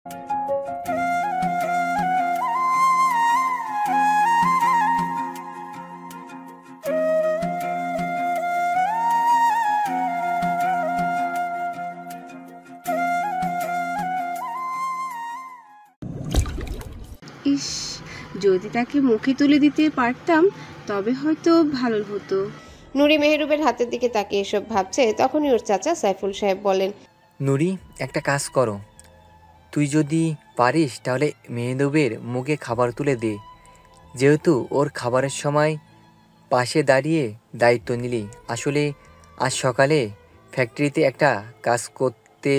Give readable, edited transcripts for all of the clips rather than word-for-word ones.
ইস, যদি তাকে মুখে তুলে দিতে পারতাম তবে হয়তো ভালো হতো। নুরি মেহরুবের হাতের দিকে তাকিয়ে এসব ভাবছে, তখনই ওর চাচা সাইফুল সাহেব বলেন, নুরি, একটা কাজ করো, তুই যদি পারিস তাহলে মেহরুবের মুখে খাবার তুলে দে, যেহেতু ওর খাবারের সময় পাশে দাঁড়িয়ে দায়িত্ব নিলি। আসলে আজ সকালে ফ্যাক্টরিতে একটা কাজ করতে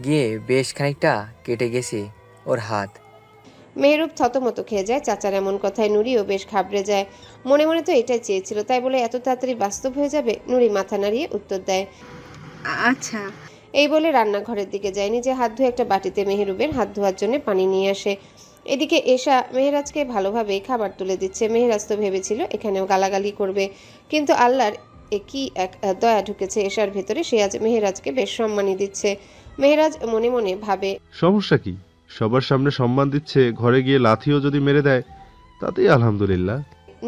গিয়ে বেশ খানিকটা কেটে গেছে ওর হাত। মেহরুব থতমত খেয়ে যায় চাচার এমন কথায়। নুরিও বেশ ঘাবড়ে যায়, মনে মনে তো এটাই চেয়েছিল, তাই বলে এত তাড়াতাড়ি বাস্তব হয়ে যাবে? নুরি মাথা নাড়িয়ে উত্তর দেয়, আচ্ছা। এই বলে রান্নাঘরের দিকে যায়, নিজে হাত ধুয়ে একটা বাটিতে মেহরুবের হাত ধোয়ার জন্য পানি নিয়ে আসে। এদিকে এশা মেহরাজকে ভালোভাবে খাবার তুলে দিচ্ছে। মেহরাজ তো ভেবেছিল এখানেও গালাগালি করবে, কিন্তু আল্লাহর কি এক দয়া ঢুকেছে এশার ভেতরে, সে আজ মেহরাজকে বেশ সম্মানই দিচ্ছে। মেহরাজ মনে মনে ভাবে, সমস্যা কি? সবার সামনে সম্মান দিচ্ছে, ঘরে গিয়ে লাথিও যদি মেরে দেয় তাতেই আলহামদুলিল্লাহ।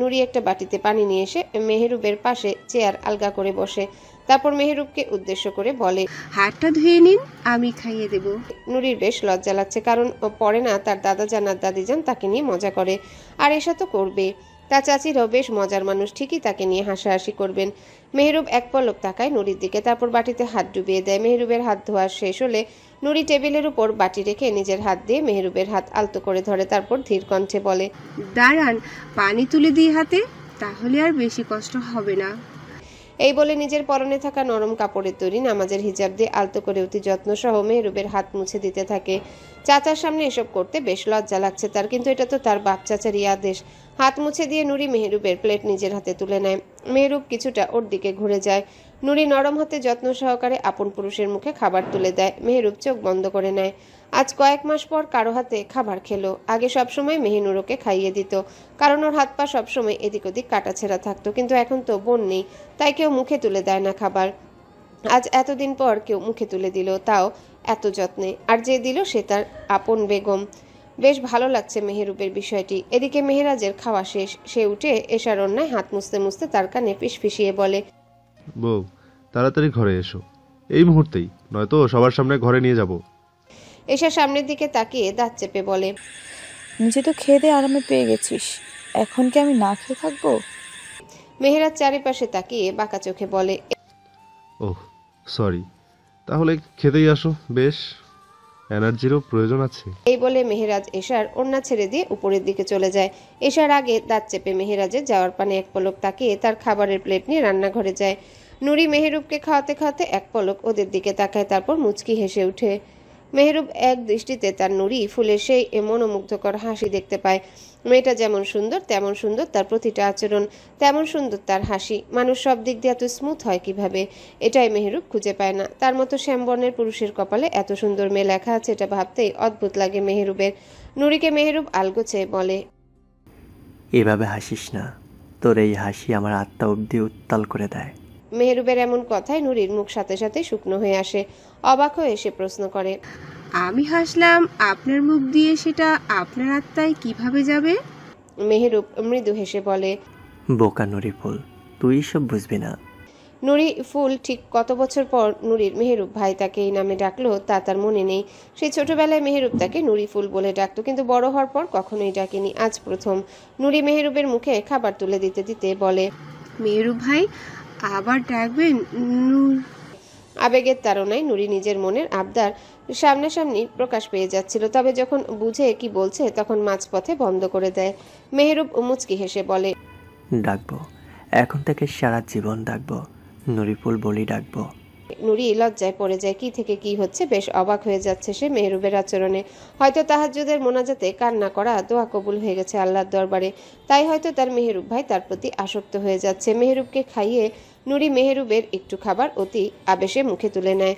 নুরি একটা বাটিতে পানি নিয়ে এসে মেহরুবের পাশে চেয়ার আলগা করে বসে, তারপর মেহরুবকে উদ্দেশ্য করে বলে, হাতটা ধুয়ে নিন, আমি খাইয়ে দেব। নুরির বেশ লজ্জা লাগছে, কারণ পরে না তার দাদাজান আর দাদিজান তাকে নিয়ে মজা করে, আর এসা তো করবে। তার চাচিরাও বেশ মজার মানুষ, ঠিকই তাকে নিয়ে হাসাহাসি করবেন। মেহরুব এক পলক তাকায় নুরির দিকে, তারপর বাটিতে হাত ডুবিয়ে দেয়। মেহরুবের হাত ধোয়া শেষ হলে নুরি টেবিলের উপর বাটি রেখে নিজের হাত দিয়ে মেহরুবের হাত আলতো করে ধরে, তারপর ধীর কণ্ঠে বলে, দাঁড়ান, পানি তুলে দিই হাতে, তাহলে আর বেশি কষ্ট হবে না। এই বলে নিজের পরনে থাকা নরম কাপড়ের তৈরি নামাজের হিজাব দিয়ে আলতো করে অতি যত্ন সহ মেহরুবের হাত মুছে দিতে থাকে। চাচার সামনে এসব করতে বেশ লজ্জা লাগছে তার, কিন্তু এটা তো তার বাপ চাচারই আদেশ। হাত মুছে দিয়ে নুরি মেহরুবের প্লেট নিজের হাতে তুলে নেয়। মেহরুব কিছুটা ওর দিকে ঘুরে যায়। নুরি নরম হাতে যত্ন সহকারে আপন পুরুষের মুখে খাবার তুলে দেয়। মেহরুব চোখ বন্ধ করে নেয়। আজ কয়েক মাস পর কারো হাতে খাবার খেলো। আগে সবসময় মেহিনুর ওকে খাইয়ে দিত, কারণ ওর হাত পা সবসময় এদিক ওদিক কাটাছেঁড়া থাকতো, কিন্তু এখন তো বোন নেই, তাই কেউ মুখে তুলে দেয় না খাবার। আজ এতদিন পর কেউ মুখে তুলে দিল, তাও এত যত্নে, আর যে দিল সে তার আপন বেগম। বেশ ভালো লাগছে মেহেরুবের বিষয়টি। এদিকে মেহেরাজের খাওয়া শেষ, সে উঠে এশার অন্যায় হাত মুছতে মুছতে তার কানে ফিসফিসিয়ে বলে, বউ, তাড়াতাড়ি ঘরে এসো, এই মুহূর্তেই, নয়তো সবার সামনে ঘরে নিয়ে যাব। এশা সামনের দিকে তাকিয়ে দাঁত চেপে বলে, নিজে তো খেয়ে দিয়ে আরামে পেয়ে গেছিস, এখন কি আমি না খেয়ে থাকবো? মেহেরাজ চারিপাশে তাকিয়ে বাঁকা চোখে বলে, ওহ সরি, তাহলে খেতেই আসো, বেশ এনার্জিরও প্রয়োজন আছে। এই বলে মেহেরাজ এশার ওড়না ছেড়ে দিয়ে উপরের দিকে চলে যায়। এশার আগে দাঁত চেপে মেহেরাজের যাওয়ার পানে এক পলক তাকিয়ে তার খাবারের প্লেট নিয়ে রান্নাঘরে যায়। নুরি মেহেরুবকে খাওয়াতে খাওয়াতে এক পলক ওদের দিকে তাকায়, তারপর মুচকি হেসে ওঠে। মেহরুব এক দৃষ্টিতে তার নুরি ফুলের সেই মনোমুগ্ধকর হাসি দেখতে পায়। মেয়েটা যেমন সুন্দর তেমন সুন্দর তার প্রতিটা আচরণ, তেমন সুন্দর তার হাসি। মানুষ সব দিক দিয়ে এত স্মুথ হয় কিভাবে, এটাই মেহরুব খুঁজে পায় না। তার মতো শ্যামবর্ণের পুরুষের কপালে এত সুন্দর মেয়ে লেখা আছে, এটা ভাবতেই অদ্ভুত লাগে মেহরুবের। নুরিকে মেহরুব আলগোছে বলে, এভাবে হাসিস না, তোর এই হাসি আমার আত্মা অব্দি উত্তাল করে দেয়। মেহরুবের এমন কথায় নুরির মুখ সাথে সাথে শুকনো হয়ে আসে। অবাক হয়ে এসে প্রশ্ন করে, আমি হাসলাম, আপনার মুখ দিয়ে সেটা আপনার আত্মায় কিভাবে যাবে? মেহরুব মৃদু হেসে বলে, বোকা নুরি ফুল, তুই সব বুঝবি না। নুরি ফুল ঠিক কত বছর পর নুরির মেহরুব ভাই তাকে এই নামে ডাকলো তা তার মনে নেই। সেই ছোটবেলায় মেহরুব তাকে নুরি ফুল বলে ডাকতো, কিন্তু বড় হওয়ার পর কখনোই ডাকেনি, আজ প্রথম। নুরি মেহরুবের মুখে খাবার তুলে দিতে দিতে বলে, মেহরুব ভাই, আবার ডাকবেন? আবেগের তাড়নায় নুরি নিজের মনের আবদার সামনাসামনি প্রকাশ পেয়ে যাচ্ছিল, তবে যখন বুঝে কি বলছে তখন মাঝপথে বন্ধ করে দেয়। মেহরুব মুচকি হেসে বলে, ডাকবো, এখন থেকে সারা জীবন ডাকবো, নুরি ফুল বলি ডাকবো। নুরি লজ্জায় পড়ে যায়, কি থেকে কি হচ্ছে, বেশ অবাক হয়ে যাচ্ছে সে মেহরুবের আচরণে। হয়তো তাহাজ্জুদের মোনাজাতে কান্না করা দোয়া কবুল হয়ে গেছে আল্লাহর দরবারে, তাই হয়তো তার মেহরুব ভাই তার প্রতি আসক্ত হয়ে যাচ্ছে। মেহরুবকে খাইয়ে নুরি মেহরুবের একটু খাবার অতি আবেশে মুখে তুলে নেয়।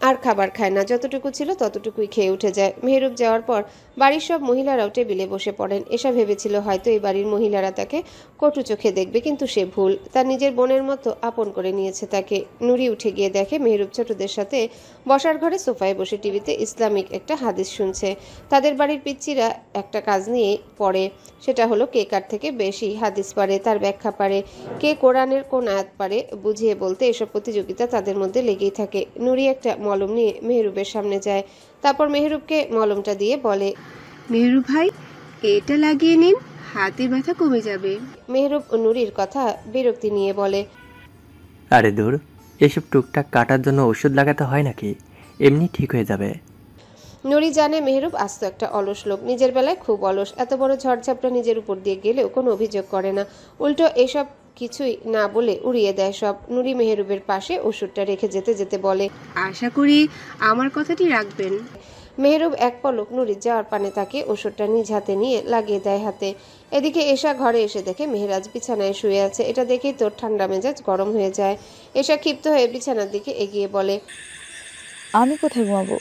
আর খাবার খায় না, যতটুকু ছিল ততটুকুই খেয়ে উঠে যায়। মেহরুব যাওয়ার পর বাড়ির সব মহিলারাও টেবিলে বসে পড়েন। এসা ভেবেছিল হয়তো এই বাড়ির মহিলারা তাকে কটু চোখে দেখবে, কিন্তু সে ভুল। তার নিজের বোনের মতো আপন করে নিয়েছে তাকে। নুরি উঠে গিয়ে দেখে মেহরুব ছোটদের সাথে বসার ঘরে সোফায় বসে টিভিতে ইসলামিক একটা হাদিস শুনছে। তাদের বাড়ির পিচ্চিরা একটা কাজ নিয়ে পড়ে, সেটা হলো কে কার থেকে বেশি হাদিস পারে, তার ব্যাখ্যা পারে, কে কোরআনের কোন আয়াত পারে বুঝিয়ে বলতে। এসব প্রতিযোগিতা তাদের মধ্যে লেগেই থাকে। নুরি একটা মলম নিয়ে মেহরুবের সামনে যায়, তারপর মেহরুবকে মলমটা দিয়ে বলে, মেহরু ভাই, এটা লাগিয়ে নিন, হাতের ব্যথা কমে যাবে। মেহরুব নুরির কথা বিরক্তি নিয়ে বলে, আরে দূর, এসব টুকটাক কাটার জন্য ওষুধ লাগাতে হয় নাকি? এমনি ঠিক হয়ে যাবে। নুরি জানে মেহরুব আস্ত একটা অলস লোক, নিজের বেলায় খুব অলস। এত বড় ঝড়ঝাপটা নিজের উপর দিয়ে গেলেও কোনো অভিযোগ করে না, উল্টো এসব কিছুই না বলে উড়িয়ে দেয় সব। নুরি মেহরুবের পাশে ওষুধটা রেখে যেতে যেতে বলে, আশা করি আমার কথাটি রাখবেন। মেহরুব এক পলক নুরির যাওয়ার পানে তাকে ওষুধটা নিজ হাতে নিয়ে লাগিয়ে দেয় হাতে। এদিকে এসা ঘরে এসে দেখে মেহরাজ বিছানায় শুয়ে আছে। এটা দেখেই তোর ঠান্ডা মেজাজ গরম হয়ে যায়। এসা ক্ষিপ্ত হয়ে বিছানার দিকে এগিয়ে বলে, আমি কোথায় ঘুমাবো?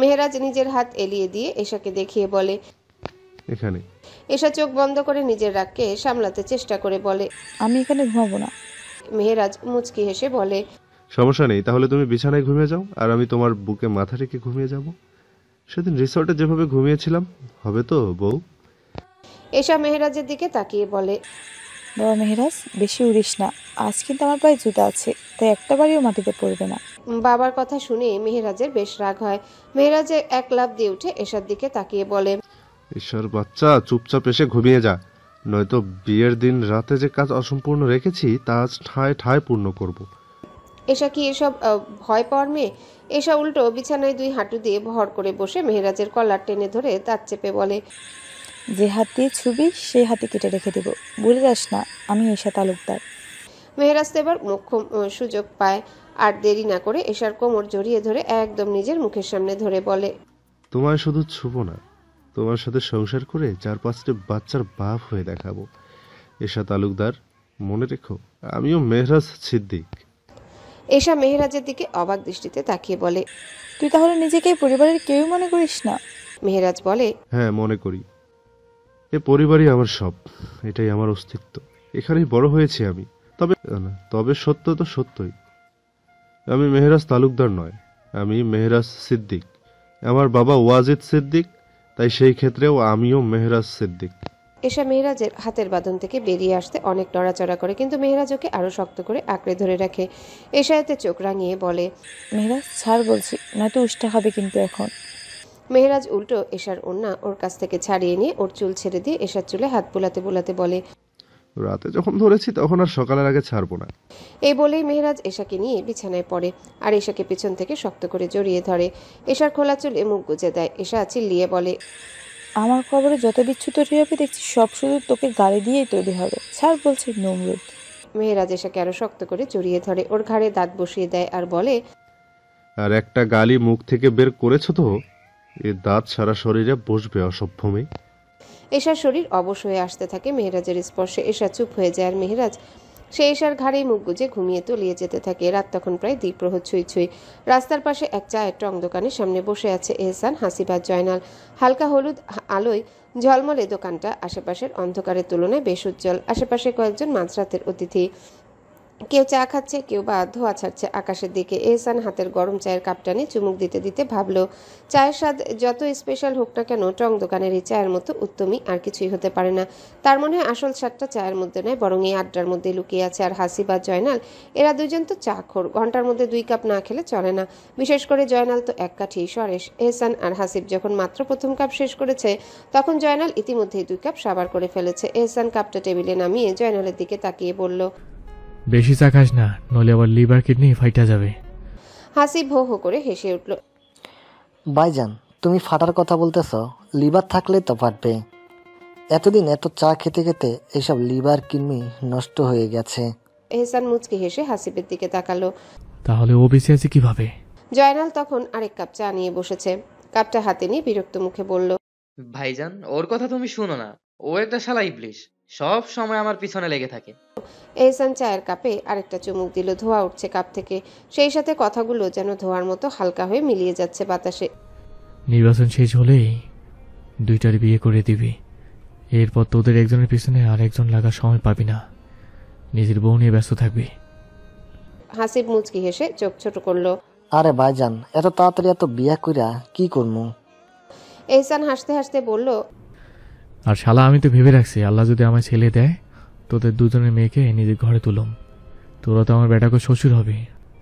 মেহরাজ নিজের হাত এলিয়ে দিয়ে এশাকে দেখিয়ে বলে। এখানে। এশা চোখ বন্ধ করে নিজের রাগকে সামলাতে চেষ্টা করে বলে, আমি এখানে ঘুমাবো না। মেহরাজ মুচকি হেসে বলে, সমস্যা নেই, তাহলে তুমি বিছানায় ঘুমিয়ে যাও আর আমি তোমার বুকে মাথা রেখে ঘুমিয়ে যাব। সেদিন রিসর্টে যেভাবে ঘুমিয়েছিলাম, হবে তো বউ? এশা মেহরাজের দিকে তাকিয়ে বলে, বাবা মেহরাজ, বেশি উড়িস না। আজ কিন্তু আমার পায়ে জুতা আছে, তাই একটা বাড়িও মাটিতে পড়বে না। বাবার কথা শুনে মেহরাজের বেশ রাগ হয়। মেহরাজের এক লাফ দিয়ে উঠে এশার দিকে তাকিয়ে বলে, ঈশ্বর বাচ্চা, চুপচাপ এসে ঘুমিয়ে যা, নয়তো বিয়ের দিন রাতে যে কাজ অসম্পূর্ণ রেখেছি তা আজ ঠায় ঠায় পূর্ণ করব। এশা কি এসব ভয় পাওয়ার মেয়ে? এশা উল্টো বিছানায় দুই হাঁটু দিয়ে ভর করে বসে মেহরাজের কলার টেনে ধরে দাঁত চেপে বলে, যে হাত দিয়ে ছুবি সেই হাতে কেটে রেখে দেবো, ভুলে যাস না আমি এশা তালুকদার। মেহরাজ তো এবার মোক্ষম সুযোগ পায়। আর দেরি না করে এশার কোমর জড়িয়ে ধরে একদম নিজের মুখের সামনে ধরে বলে, তোমায় শুধু ছুবো না, তোমার সাথে সংসার করে 4-5টি বাচ্চার বাপ হয়ে দেখাবো। এশা তালুকদার, মনে রেখো, আমিও মেহরাজ সিদ্দিক। এশা মেহরাজের দিকে অবাক দৃষ্টিতে তাকিয়ে বলে, তুই তাহলে নিজেকে এই পরিবারের কেউই মনে করিস না? মেহরাজ বলে, হ্যাঁ, মনে করি। এ পরিবারই আমার সব, এটাই আমার অস্তিত্ব, এখানেই বড় হয়েছি আমি। তবে সত্য তো সত্যই, আমি মেহরাজ তালুকদার নয়, আমি মেহরাজ সিদ্দিক। আমার বাবা ওয়াজিদ সিদ্দিক, তাই সেই ক্ষেত্রেও আমিও মেহরাজ সিদ্দিক। এশা মেহরাজের হাতের বাঁধন থেকে বেরিয়ে আসতে অনেক নড়াচড়া করে, কিন্তু মেহরাজ ওকে আরো শক্ত করে আঁকড়ে ধরে রাখে। এশা এতে চোখ রাঙিয়ে বলে, মেহরাজ ছাড় বলছি, নয়তো উষ্টা হবে কিন্তু এখন। মেহরাজ উল্টো এশার ওড়না ওর কাছ থেকে ছাড়িয়ে নিয়ে ওর চুল ছেড়ে দিয়ে এশার চুলে হাত বুলাতে বুলাতে বলে, রাতে যখন ধরেছি তখন আর সকালের আগে ছাড়বো না। এই বলেই মেহরাজ এশাকে নিয়ে বিছানায় পড়ে আর এশাকে পিছন থেকে শক্ত করে জড়িয়ে ধরে। এশার খোলা চুলে মুখ গুজে দেয়। এশা চিল্লিয়ে বলে, আমার খবরে যত বিচ্ছু তৈরি হবে দেখছি সব শুধু তোকে গালি দিয়েই তৈরি হবে। ছাড় বলছি নমরুদ। মেহরাজ এশাকে আরো শক্ত করে জড়িয়ে ধরে, ওর ঘাড়ে দাঁত বসিয়ে দেয় আর বলে, আর একটা গালি মুখ থেকে বের করেছো তো, এ দাঁত সারা শরীরে বসবে অসভ্য মেয়ে। এশার শরীর অবশ হয়ে আসতে থাকে মেহরাজের স্পর্শে। এশা চুপ হয়ে যায় আর মেহরাজ সে এশার ঘাড়েই মুখ গুজে ঘুমিয়ে তলিয়ে যেতে থাকে। রাত তখন প্রায় দ্বিপ্রহর ছুঁই ছুঁই। রাস্তার পাশে এক চায়ের টং দোকানের সামনে বসে আছে এহসান, হাসিব আর জয়নাল। হালকা হলুদ আলোয় ঝলমলে দোকানটা আশেপাশের অন্ধকারের তুলনায় বেশ উজ্জ্বল। আশেপাশে কয়েকজন মাঝরাতের অতিথি, কেউ চা খাচ্ছে, কেউ বা ধোয়া ছাড়ছে আকাশের দিকে। এহসান হাতের গরম চায়ের কাপটা নিয়ে চুমুক দিতে দিতে ভাবলো, চায়ের স্বাদ যত স্পেশাল হোক না কেন, টং দোকানের এই চায়ের মতো উত্তমই আর কিছুই হতে পারে না। তার মনে হয় আসল স্বাদটা চায়ের মধ্যে নয়, বরং এই আড্ডার মধ্যে লুকিয়ে আছে। আর হাসিব আর জয়নাল, এরা দুজন তো চাখোর, ঘন্টার মধ্যে 2 কাপ না খেলে চলে না। বিশেষ করে জয়নাল তো এক কাঠি সরেশ। এহসান আর হাসিব যখন মাত্র প্রথম কাপ শেষ করেছে, তখন জয়নাল ইতিমধ্যেই 2 কাপ সাবার করে ফেলেছে। এহসান কাপটা টেবিলে নামিয়ে জয়নালের দিকে তাকিয়ে বলল, বেশি চা খাস না, নইলে আবার লিভার কিডনি ফাইটা যাবে। হাসিব হো হো করে হেসে উঠল। ভাইজান, তুমি ফাটার কথা বলতেছ? লিভার থাকলে তো ফাটবে। এতদিন এত চা খেতে খেতে এসব লিভার কিডনি নষ্ট হয়ে গেছে। এহসান মুচকি হেসে হাসিবের দিকে তাকালো। তাহলে ও বেঁচে আছে কিভাবে? জয়নাল তখন আরেক কাপ চা নিয়ে বসেছে। কাপটা হাতে নিয়ে বিরক্ত মুখে বলল, ভাইজান, ওর কথা তুমি শুনো না, ও একটা শালা ইবলিশ। সব সময় আমার পিছনে লেগে থাকে। এহসান চায়ের কাপে আরেকটা চুমুক দিল। ধোঁয়া উঠছে কাপ থেকে, সেই সাথে কথাগুলো যেন ধোঁয়ার মতো হালকা হয়ে মিলিয়ে যাচ্ছে বাতাসে। নির্বাচন শেষ হলেই দুইটার বিয়ে করে দিবি। এরপর তোদের একজনের পিছনে আর একজন লাগার সময় পাবি না, নিজের বউ নিয়ে ব্যস্ত থাকবি। হাসিব মুচকি হেসে চোখ ছোট করলো। আরে ভাইজান, এত তাড়াতাড়ি এত বিয়া কইরা কি করবো? এহসান হাসতে হাসতে বলল, আর শালা আমি তো ভেবে রাখছি, আল্লাহ যদি আমার ছেলে দেয় তোদের দুজনের মেয়েকে নিজের ঘরে তুলম, তোরা তো আমার বেটাকে শ্বশুর হবে,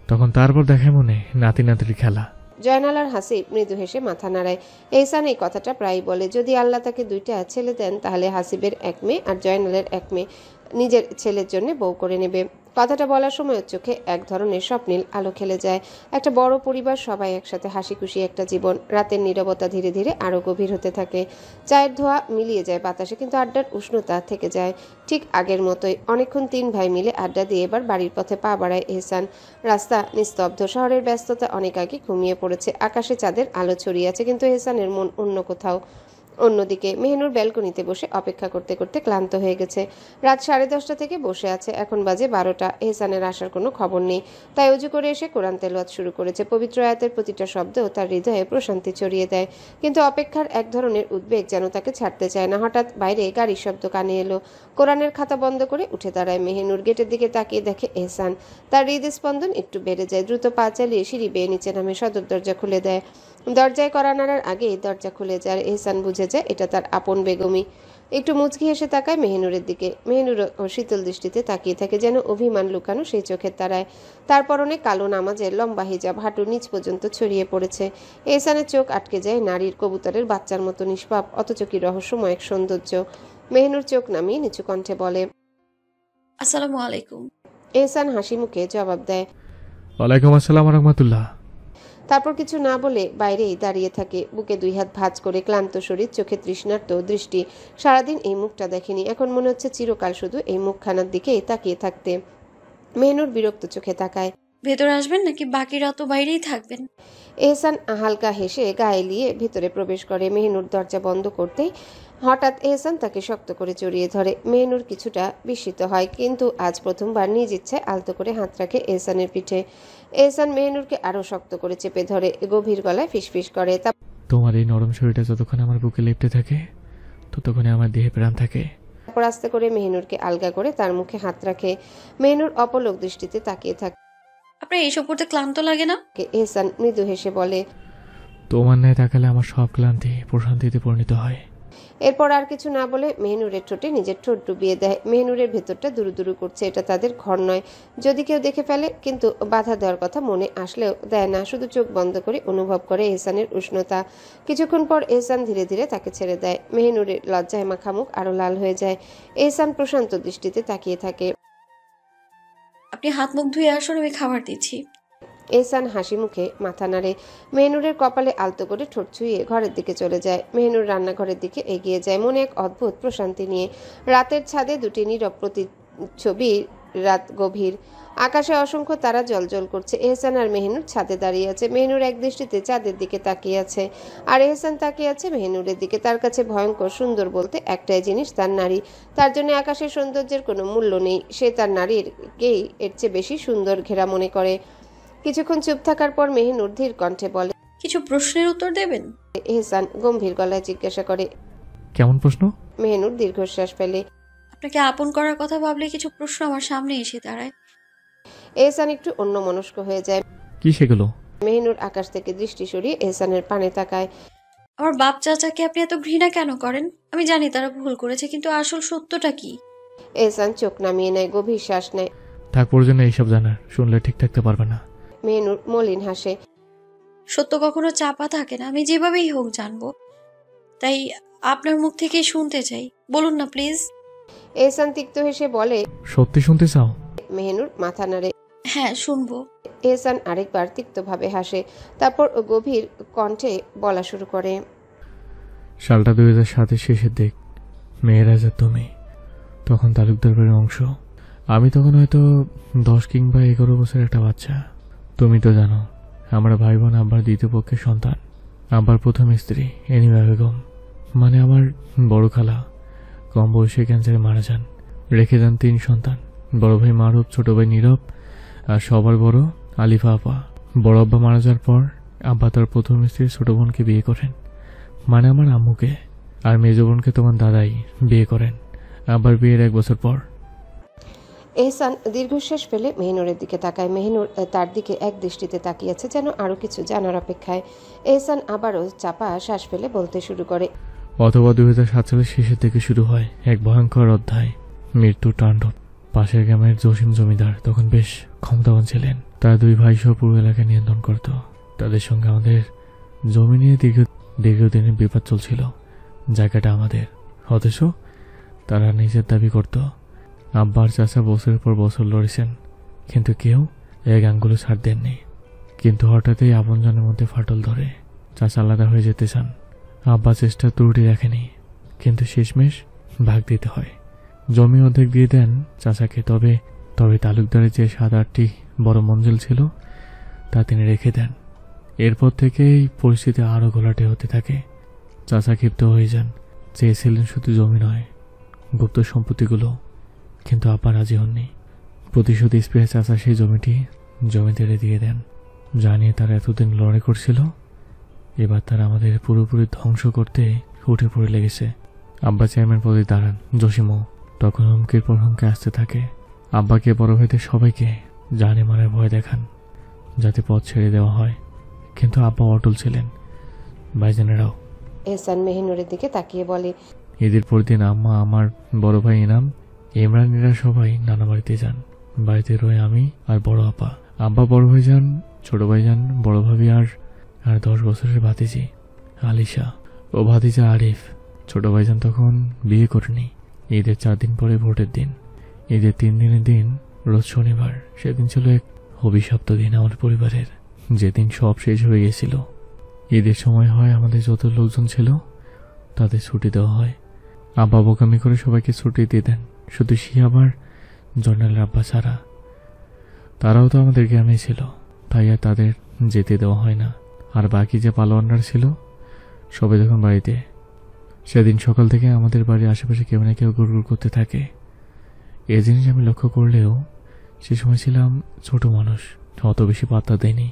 তখন তারপর দেখায় মনে নাতি নাতির খেলা। জয়নাল আর হাসিব মৃদু হেসে মাথা নাড়ায়। এহসান এই কথাটা প্রায়ই বলে, যদি আল্লাহ তাকে দুইটা ছেলে দেন তাহলে হাসিবের এক মেয়ে আর জয়নালের এক মেয়ে নিজের ছেলের জন্য বউ করে নেবে। কথাটা বলার সময় চোখে এক ধরনের স্বপ্নীল আলো খেলে যায়। একটা বড় পরিবার, সবাই একসাথে, হাসি খুশি একটা জীবন। রাতের নীরবতা ধীরে ধীরে আরো গভীর হতে থাকে। চায়ের ধোঁয়া মিলিয়ে যায় বাতাসে, কিন্তু আড্ডার উষ্ণতা থেকে যায় ঠিক আগের মতোই। অনেকক্ষণ তিন ভাই মিলে আড্ডা দিয়ে এবার বাড়ির পথে পা বাড়ায় এহসান। রাস্তা নিস্তব্ধ, শহরের ব্যস্ততা অনেক আগে ঘুমিয়ে পড়েছে। আকাশে চাঁদের আলো ছড়িয়ে আছে, কিন্তু এহসানের মন অন্য কোথাও। অন্যদিকে মেহনুর ব্যালকনিতে বসে অপেক্ষা করতে করতে ক্লান্ত হয়ে গেছে। রাত 10:30 থেকে বসে আছে, এখন বাজে 12টা। এহসানের আসার কোনো খবর নেই, তাই অজু করে এসে কোরআন তেলাওয়াত শুরু করেছে। পবিত্র আয়াতের প্রতিটা শব্দ তার হৃদয়ে প্রশান্তি ছড়িয়ে দেয়, কিন্তু অপেক্ষার এক ধরনের উদ্বেগ যেন তাকে ছাড়তে চায় না। হঠাৎ বাইরে গাড়ির শব্দ কানে এলো। কোরআনের খাতা বন্ধ করে উঠে দাঁড়ায় মেহনুর। গেটের দিকে তাকিয়ে দেখে এহসান। তার হৃদস্পন্দন একটু বেড়ে যায়। দ্রুত পা চালিয়ে সিঁড়ি বেয়ে নিচে নামে, সদর দরজা খুলে দেয়। দরজায় কড়া নাড়ার আগেই দরজা খুলে যায়। এহসান বুঝে যায় এটা তার আপন বেগমই। একটু মুচকি হেসে তাকায় মেহনুরের দিকে। মেহনুর শীতল দৃষ্টিতে তাকিয়ে থাকে, যেন অভিমান লুকানো সেই চোখের তারায়। তার পরনে কালো নামাজের লম্বা হিজাব হাঁটুর নিচ পর্যন্ত ছড়িয়ে পড়েছে। এহসানের চোখ আটকে যায় নারীর কবুতরের বাচ্চার মতো নিষ্পাপ, অথচ কি রহস্যময় এক সৌন্দর্য। মেহনুর চোখ নামিয়ে নিচু কণ্ঠে বলে, আসসালামু আলাইকুম। এহসান হাসি মুখে জবাব দেয়, ওয়ালাইকুম আসসালাম রহমতুল্লাহ। তারপর কিছু না বলে বাইরেই দাঁড়িয়ে থাকে, বুকে দুই হাত ভাঁজ করে, ক্লান্ত শরীর, চোখে তৃষ্ণার্ত দৃষ্টি। সারাদিন এই মুখটা দেখেনি, এখন মনে হচ্ছে চিরকাল শুধু এই মুখখানার দিকেই তাকিয়ে থাকতে। মেহনুর বিরক্ত চোখে তাকায়। ভেতরে আসবেন নাকি বাকি রাতও বাইরেই থাকবেন? এহসান হালকা হেসে গায়ে লিয়ে ভেতরে প্রবেশ করে। মেহনুর দরজা বন্ধ করতেই হঠাৎ এহসান তাকে শক্ত করে জড়িয়ে ধরে। মেহনুর কিছুটা বিস্মিত হয়, কিন্তু আজ প্রথমবার নিজ ইচ্ছায় আলতো করে হাত রাখে এহসানের পিঠে। এহসান মেহনুরকে আরো শক্ত করে চেপে ধরে, গভীর গলায় ফিসফিস করে, তোমার এই নরম শরীরটা যতক্ষণ আমার বুকে লেপ্টে থাকে ততক্ষণে আমার দেহে প্রাণ থাকে। তারপর আস্তে করে মেহনুরকে আলগা করে তার মুখে হাত রাখে। মেহনুর অপলক দৃষ্টিতে তাকিয়ে থাকে। আপনার এইসব করতে ক্লান্ত লাগে না? এহসান মৃদু হেসে বলে, তোমার ন্যায় তাকালে আমার সব ক্লান্তি প্রশান্তিতে পরিণত হয়। এরপর আর কিছু না বলে মেহনুরের ঠোঁটে নিজের ঠোঁট ডুবিয়ে দেয়। মেহনুরের ভেতরটা দুরু দুরু করছে, এটা তাদের ঘর নয়, যদি কেউ দেখে ফেলে। কিন্তু বাধা দেওয়ার কথা মনে আসলেও দেয় না, শুধু চোখ বন্ধ করে অনুভব করে এহসানের উষ্ণতা। কিছুক্ষণ পর এহসান ধীরে ধীরে তাকে ছেড়ে দেয়। মেহনুরের লজ্জায় মাখা মুখ আরো লাল হয়ে যায়। এহসান প্রশান্ত দৃষ্টিতে তাকিয়ে থাকে। আপনি হাত মুখ ধুয়ে আসুন, আমি খাবার দিচ্ছি। এহসান হাসি মুখে মাথা নাড়ে। মেহনুরের কপালে আলতো করে ঠোঁট ছুঁয়ে ঘরের দিকে চলে যায়। মেহনুর রান্নাঘরের দিকে এগিয়ে যায়, মনে এক অদ্ভুত প্রশান্তি নিয়ে। রাতের ছাদে দুটি নীরব প্রতিচ্ছবি, রাত গভীর, আকাশে অসংখ্য তারা জ্বলজ্বল করছে। এহসান আর মেহনুর ছাদে দাঁড়িয়ে আছে। মেহনুর এক দৃষ্টিতে চাঁদের দিকে তাকিয়ে আছে, আর এহসান তাকিয়ে আছে মেহনুরের দিকে। তার কাছে ভয়ঙ্কর সুন্দর বলতে একটাই জিনিস, তার নারী। তার জন্য আকাশের সৌন্দর্যের কোনো মূল্য নেই। সে তার নারীরকেই এর চেয়ে বেশি সুন্দর ঘেরা মনে করে। কিছুক্ষণ চুপ থাকার পর মেহনুর ধীর কণ্ঠে বলে, কিছু প্রশ্নের উত্তর দেবেন? এহসান গম্ভীর গলায় জিজ্ঞাসা করে, কেমন প্রশ্ন? মেহনুর দীর্ঘশ্বাস ফেলে। আপনাকে আপন করার কথা ভাবলে কিছু প্রশ্ন আমার সামনে এসে দাঁড়ায়। এহসান একটু অন্যমনস্ক হয়ে যায়। কি সেগুলো? মেহনুর আকাশ থেকে দৃষ্টি সরিয়ে এহসানের পানে তাকায়। আমার বাপ চাচাকে আপনি এত ঘৃণা কেন করেন? আমি জানি তারা ভুল করেছে, কিন্তু আসল সত্যটা কি? এহসান চোখ নামিয়ে নেয়, গভীর শ্বাস নেয়। থাক প্রয়োজন এইসব জানার, শুনলে ঠিক থাকতে পারবে না। মেহনুর মলিন হাসে। সত্য কখনো চাপা থাকে না, আমি যেভাবেই হোক জানবো, তাই আপনার মুখ থেকেই শুনতে চাই, বলুন না প্লিজ। এহসান তিক্ত হেসে বলে, সত্যি শুনতে চাও? মেহনুর মাথা নাড়ে। হ্যাঁ, শুনবো। এহসান আরেকবার তিক্তভাবে হাসে, তারপর গভীর কণ্ঠে বলা শুরু করে, সালটা 2007 শেষের দিক, মেয়েরাজা তুমি তখন তালুকদার বাড়ির অংশ। আমি তখন হয়তো 10 কিংবা 11 বছরের একটা বাচ্চা। তুমি তো জানো আমরা ভাই বোন আব্বার দ্বিতীয় পক্ষের সন্তান। আব্বার প্রথম স্ত্রী এনিমা বেগম, মানে আমার বড় খালা, কম বয়সে ক্যান্সারে মারা যান। রেখে যান 3 সন্তান, বড় ভাই মারুফ, ছোট ভাই নীরব আর সবার বড় আলিফা আপা। বড় আব্বা মারা যাওয়ার পর আব্বা তার প্রথম স্ত্রী ছোট বোনকে বিয়ে করেন, মানে আমার আম্মুকে। আর মেজ বোনকে তোমার দাদাই বিয়ে করেন আব্বার বিয়ের 1 বছর পর। এহসান দীর্ঘশ্বাস ফেলে মেহিনুরের দিকে তাকায়। মেহিনুর তার দিকে এক দৃষ্টিতে তাকিয়েছে, যেন আরো কিছু জানার অপেক্ষায়। এহসান আবারও চাপা শ্বাস ফেলে বলতে শুরু করে। অথবা 2007 সালের শেষের থেকে শুরু হয় এক ভয়ঙ্কর অধ্যায়, মৃত্যুর তাণ্ডব। পাশের গ্রামের জসিম জমিদার তখন বেশ ক্ষমতাবান ছিলেন। তার 2 ভাই সহ পুরো এলাকা নিয়ন্ত্রণ করত। তাদের সঙ্গে আমাদের জমি নিয়ে দীর্ঘদিনের বিবাদ চলছিল। জায়গাটা আমাদের, অথচ তারা নিজের দাবি করত। আব্বার চাচা বছরের পর বছর লড়েছেন, কিন্তু কেউ এক আঙ্গুলও ছাড় দেননি। কিন্তু হঠাৎই আপনজনের মধ্যে ফাটল ধরে। চাচা আলাদা হয়ে যেতে চান। আব্বা চেষ্টা ত্রুটি রাখেনি, কিন্তু শেষমেশ ভাগ দিতে হয়। জমি অর্ধেক দিয়ে দেন চাচাকে। তবে তালুকদারের যে 7-8টি বড় মঞ্জিল ছিল তা তিনি রেখে দেন। এরপর থেকেই পরিস্থিতি আরও ঘোলাটে হতে থাকে। চাচা ক্ষিপ্ত হয়ে যান। চেয়েছিলেন শুধু জমি নয়, গুপ্ত সম্পত্তিগুলো, কিন্তু আব্বা রাজি হননি। প্রতিশোধ স্প্রে চাচা সেই জমিদারে দিয়ে দেন। জানিয়ে তারা এতদিন লড়াই করছিল, এবার তারা আমাদের পুরোপুরি ধ্বংস করতে উঠে পড়ে লেগেছে। আব্বা চেয়ারম্যান পদে দাঁড়ান, জসিমও তখন হুমকির পর হুমকি আসতে থাকে। আব্বাকে, বড় ভাইদের সবাইকে জানে মারার ভয় দেখান, যাতে পথ ছেড়ে দেওয়া হয়। কিন্তু আব্বা অটল ছিলেন। ভাইজানেরাও। এহসান মেহিনুরের দিকে তাকিয়ে বলে। ঈদের পর দিন আম্মা, আমার বড় ভাই ইনাম, ইমরানেরা সবাই নানা বাড়িতে যান। বাড়িতে রয়ে আমি আর বড় আপা। আব্বা বড় ভাই যান, ছোট ভাই যান, বড় ভাবি আর 10 বছরের ভাতিজি আলিশা ও ভাতিজা আরিফ। ছোট ভাইজান তখন বিয়ে করেনি। ঈদের 4 দিন পরে ভোটের দিন। ঈদের 3 দিনের দিন রোজ শনিবার। সেদিন ছিল এক অভিশপ্ত দিন আমার পরিবারের, যেদিন সব শেষ হয়ে গেছিল। ঈদের সময় হয় আমাদের যত লোকজন ছিল তাদের ছুটি দেওয়া হয়। আব্বা বোকামি করে সবাইকে ছুটি দিয়ে দেন, শুধু শিয়াবার জর্নালের আব্বা ছাড়া। তারাও তো আমাদের গ্রামে ছিল, তাই আর তাদের যেতে দেওয়া হয় না। আর বাকি যে পালোয়ানরা ছিল সবাই যখন বাড়িতে। সেদিন সকাল থেকে আমাদের বাড়ির আশেপাশে কেউ না কেউ গুড়গুড় করতে থাকে। এই জিনিস আমি লক্ষ্য করলেও সে সময় ছিলাম ছোট মানুষ, অত বেশি পাত্তা দেয়নি।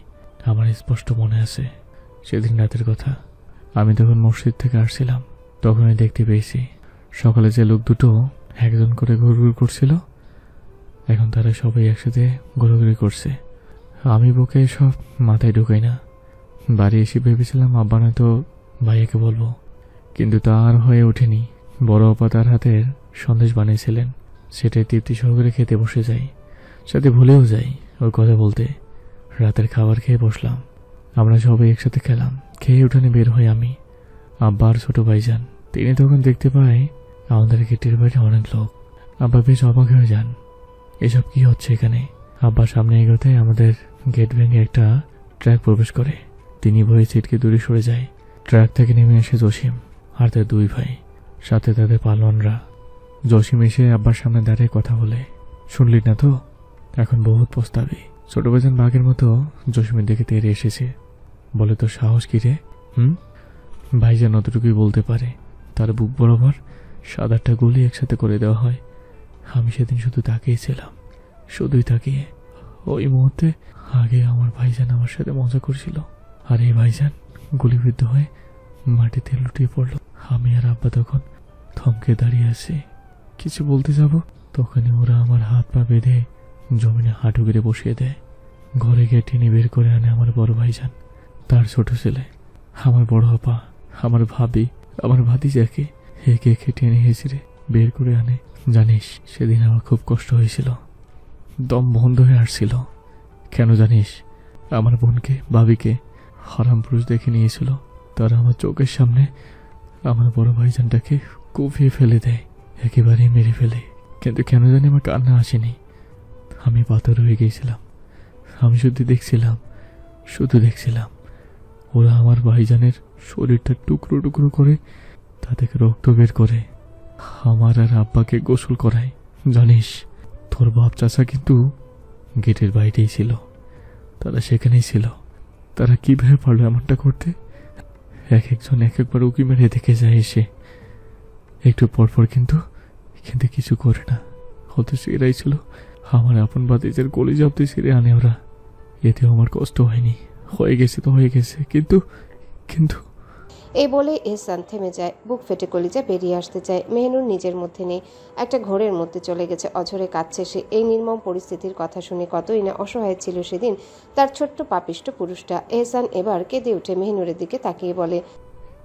আমার স্পষ্ট মনে আছে সেদিন রাতের কথা। আমি তখন মসজিদ থেকে আসছিলাম, তখনই দেখতে পেয়েছি সকালে যে লোক দুটো একজন করে ঘুরঘুর করছিল, এখন তারা সবাই একসাথে ঘোরাঘুরি করছে। আমি বুকে সব মাথায় ঢুকাই না। বাড়ি এসে ভেবেছিলাম আব্বা নয়তো ভাইয়াকে বলবো, কিন্তু তা আর হয়ে ওঠেনি। বড় আপা তার হাতের সন্দেশ বানিয়েছিলেন, সেটাই তৃপ্তি সহকারে খেতে বসে যাই। সাথে ভুলেও যাই ওর কথা বলতে। রাতের খাবার খেয়ে বসলাম, আমরা সবাই একসাথে খেলাম। খেয়ে উঠানে বের হই আমি, আব্বা আর ছোট ভাইজান। তিনি তখন দেখতে পাই আমাদের গেটের বাইরে অনেক লোক। আব্বা বেশ অবাক হয়ে যান, এসব কি হচ্ছে এখানে। আব্বা সামনে এগোতে আমাদের গেট ভেঙে একটা ট্রাক প্রবেশ করে। তিনি ভয়ে ছিটকে দূরে সরে যায়। ট্রাক থেকে নেমে এসে জসিম আর তার 2 ভাই, সাথে তাদের পালোয়ানরা। জসিম এসে আব্বার সামনে দাঁড়িয়ে কথা বলে, শুনলি না তো, এখন বহুত পস্তাবি। ছোট ভাইজান বাঘের মতো জসিমের দিকে তেড়ে এসেছে। বলে, তো সাহস কি রে? ভাইজান অতটুকুই বলতে পারে। তার বুক বরাবর 7-8টা গুলি একসাথে করে দেওয়া হয়। আমি সেদিন শুধু তাকিয়েছিলাম, শুধুই তাকিয়ে। ওই মুহূর্তে আগে আমার ভাইজান আমার সাথে মজা করছিল, আর এই ভাইজান গুলিবিদ্ধ হয়ে মাটিতে লুটিয়ে পড়ল। আমি আর আব্বা তখন থমকে দাঁড়িয়ে আছি। কিছু বলতে যাব, তখনই ওরা আমার হাত পা বেঁধে জমিনে হাঁটু গেড়ে বসিয়ে দেয়। ঘরে গিয়ে টেনে বের করে আনে আমার বড় ভাইজান, তার ছোট ছেলে, আমার বড় আপা, আমার ভাবি, আমার ভাতিজাকে একে একে টেনে হেঁচড়ে বের করে আনে। জানিস, সেদিন আমার খুব কষ্ট হয়েছিল, দম বন্ধ হয়ে আসছিল। কেন জানিস? আমার বোনকে, ভাবিকে হারাম পুরুষ দেখে নিয়েছিল। তারা আমার চোখের সামনে আমার বড় ভাইজানটাকে কুপিয়ে ফেলে দেয়, একেবারে মেরে ফেলে। কিন্তু কেন জানি আমার কান্না আসেনি। আমি পাথর হয়ে গিয়েছিলাম। আমি শুধু দেখছিলাম ওরা আমার ভাইজানের শরীরটা টুকরো টুকরো করে তা থেকে রক্ত বের করে আমার আর আব্বাকে গোসল করায়। জানিস, তোর বাপ চাচা কিন্তু গেটের বাইরেই ছিল, তারা সেখানেই ছিল। তারা কিভাবে পারলো এমনটা করতে? এক একজন এক একবার উকি মেরে দেখে যায় এসে। একটু পরপর কিন্তু কিন্তু কিছু করে না। অথচ এরাই ছিল আমার আপন বাতিজের গলি জব্দি ছিঁড়ে আনে ওরা। এতেও আমার কষ্ট হয়নি। হয়ে গেছে তো হয়ে গেছে, কিন্তু কিন্তু এই বলে এহসান থেমে যায়, বুক ফেটে কলিজা বেরিয়ে আসতে চায়। মেহনুর নিজের মধ্যে নেই, একটা ঘোরের মধ্যে চলে গেছে। অঝরে কাঁদছে সে। এই নির্মম পরিস্থিতির কথা শুনে কতই না অসহায় ছিল সেদিন তার ছোট্ট পাপিষ্ট পুরুষটা। এহসান এবার কেঁদে উঠে মেহনুরের দিকে তাকিয়ে বলে,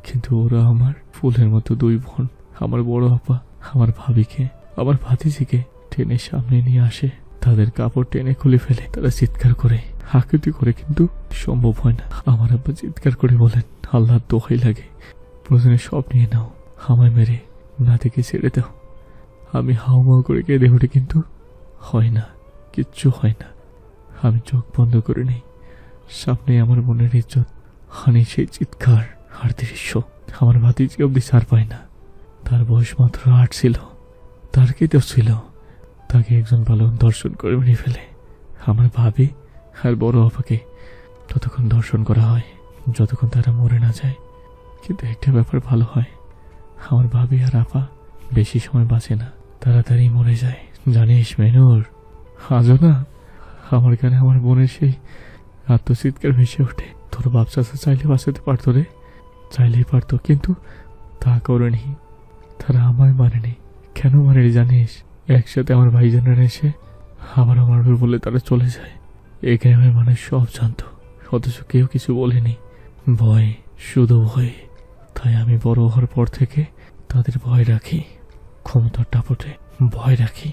কিন্তু ওরা আমার ফুলের মতো দুই বোন, আমার বড় আপা আমার ভাবিকে, আমার ভাতিজিকে টেনে সামনে নিয়ে আসে। তাদের কাপড় টেনে খুলে ফেলে, তারা চিৎকার করে, আকুতি করে, কিন্তু সম্ভব হয় না। আমার আব্বা চিৎকার করে বলেন, আল্লাহর দোহাই লাগে, প্রয়োজনে সব নিয়ে নাও, আমায় মেরে নাতিকে ছেড়ে দাও। আমি হাউমাউ করে কেঁদে উঠি, কিন্তু হয় না, কিচ্ছু হয় না। আমি চোখ বন্ধ করে নেই, সামনে আমার মনের ইজ্জত হানি সেই চিৎকার আর দৃশ্য। আমার ভাতিজি অব্দি ছাড় পায় না। তার বয়স মাত্র 8 ছিল, তার কি দোষ ছিল? তাকে একজন বালক দর্শন করে মেরে ফেলে। আমার ভাবি আর বড় আপাকে ততক্ষণ দর্শন করা হয় যতক্ষণ তারা মরে না যায়। কিন্তু একটা ব্যাপার ভালো হয়, আমার ভাবি আর আপা বেশি সময় বাঁচে না, তাড়াতাড়ি মরে যায়। জানিস মেনুর, আজও না আমার কানে আমার বোনের সেই আত্মচিৎকার ভেসে ওঠে। তোর বাপ চাচা চাইলে বাঁচাতে পারতো রে, চাইলেই পারতো, কিন্তু তা করেনি। তারা আমায় মানেনি। কেন মানেনি জানিস? একসাথে আমার ভাইজানেরা এসে আবার মারবে বলে তারা চলে যায়। এই গ্রামের মানুষ সব জানতো, অথচ কেউ কিছু বলেনি। ভয়, শুধু ভয়। তাই আমি বড় হওয়ার পর থেকে তাদের ভয় রাখি, ক্ষমতার দাপটে ভয় রাখি,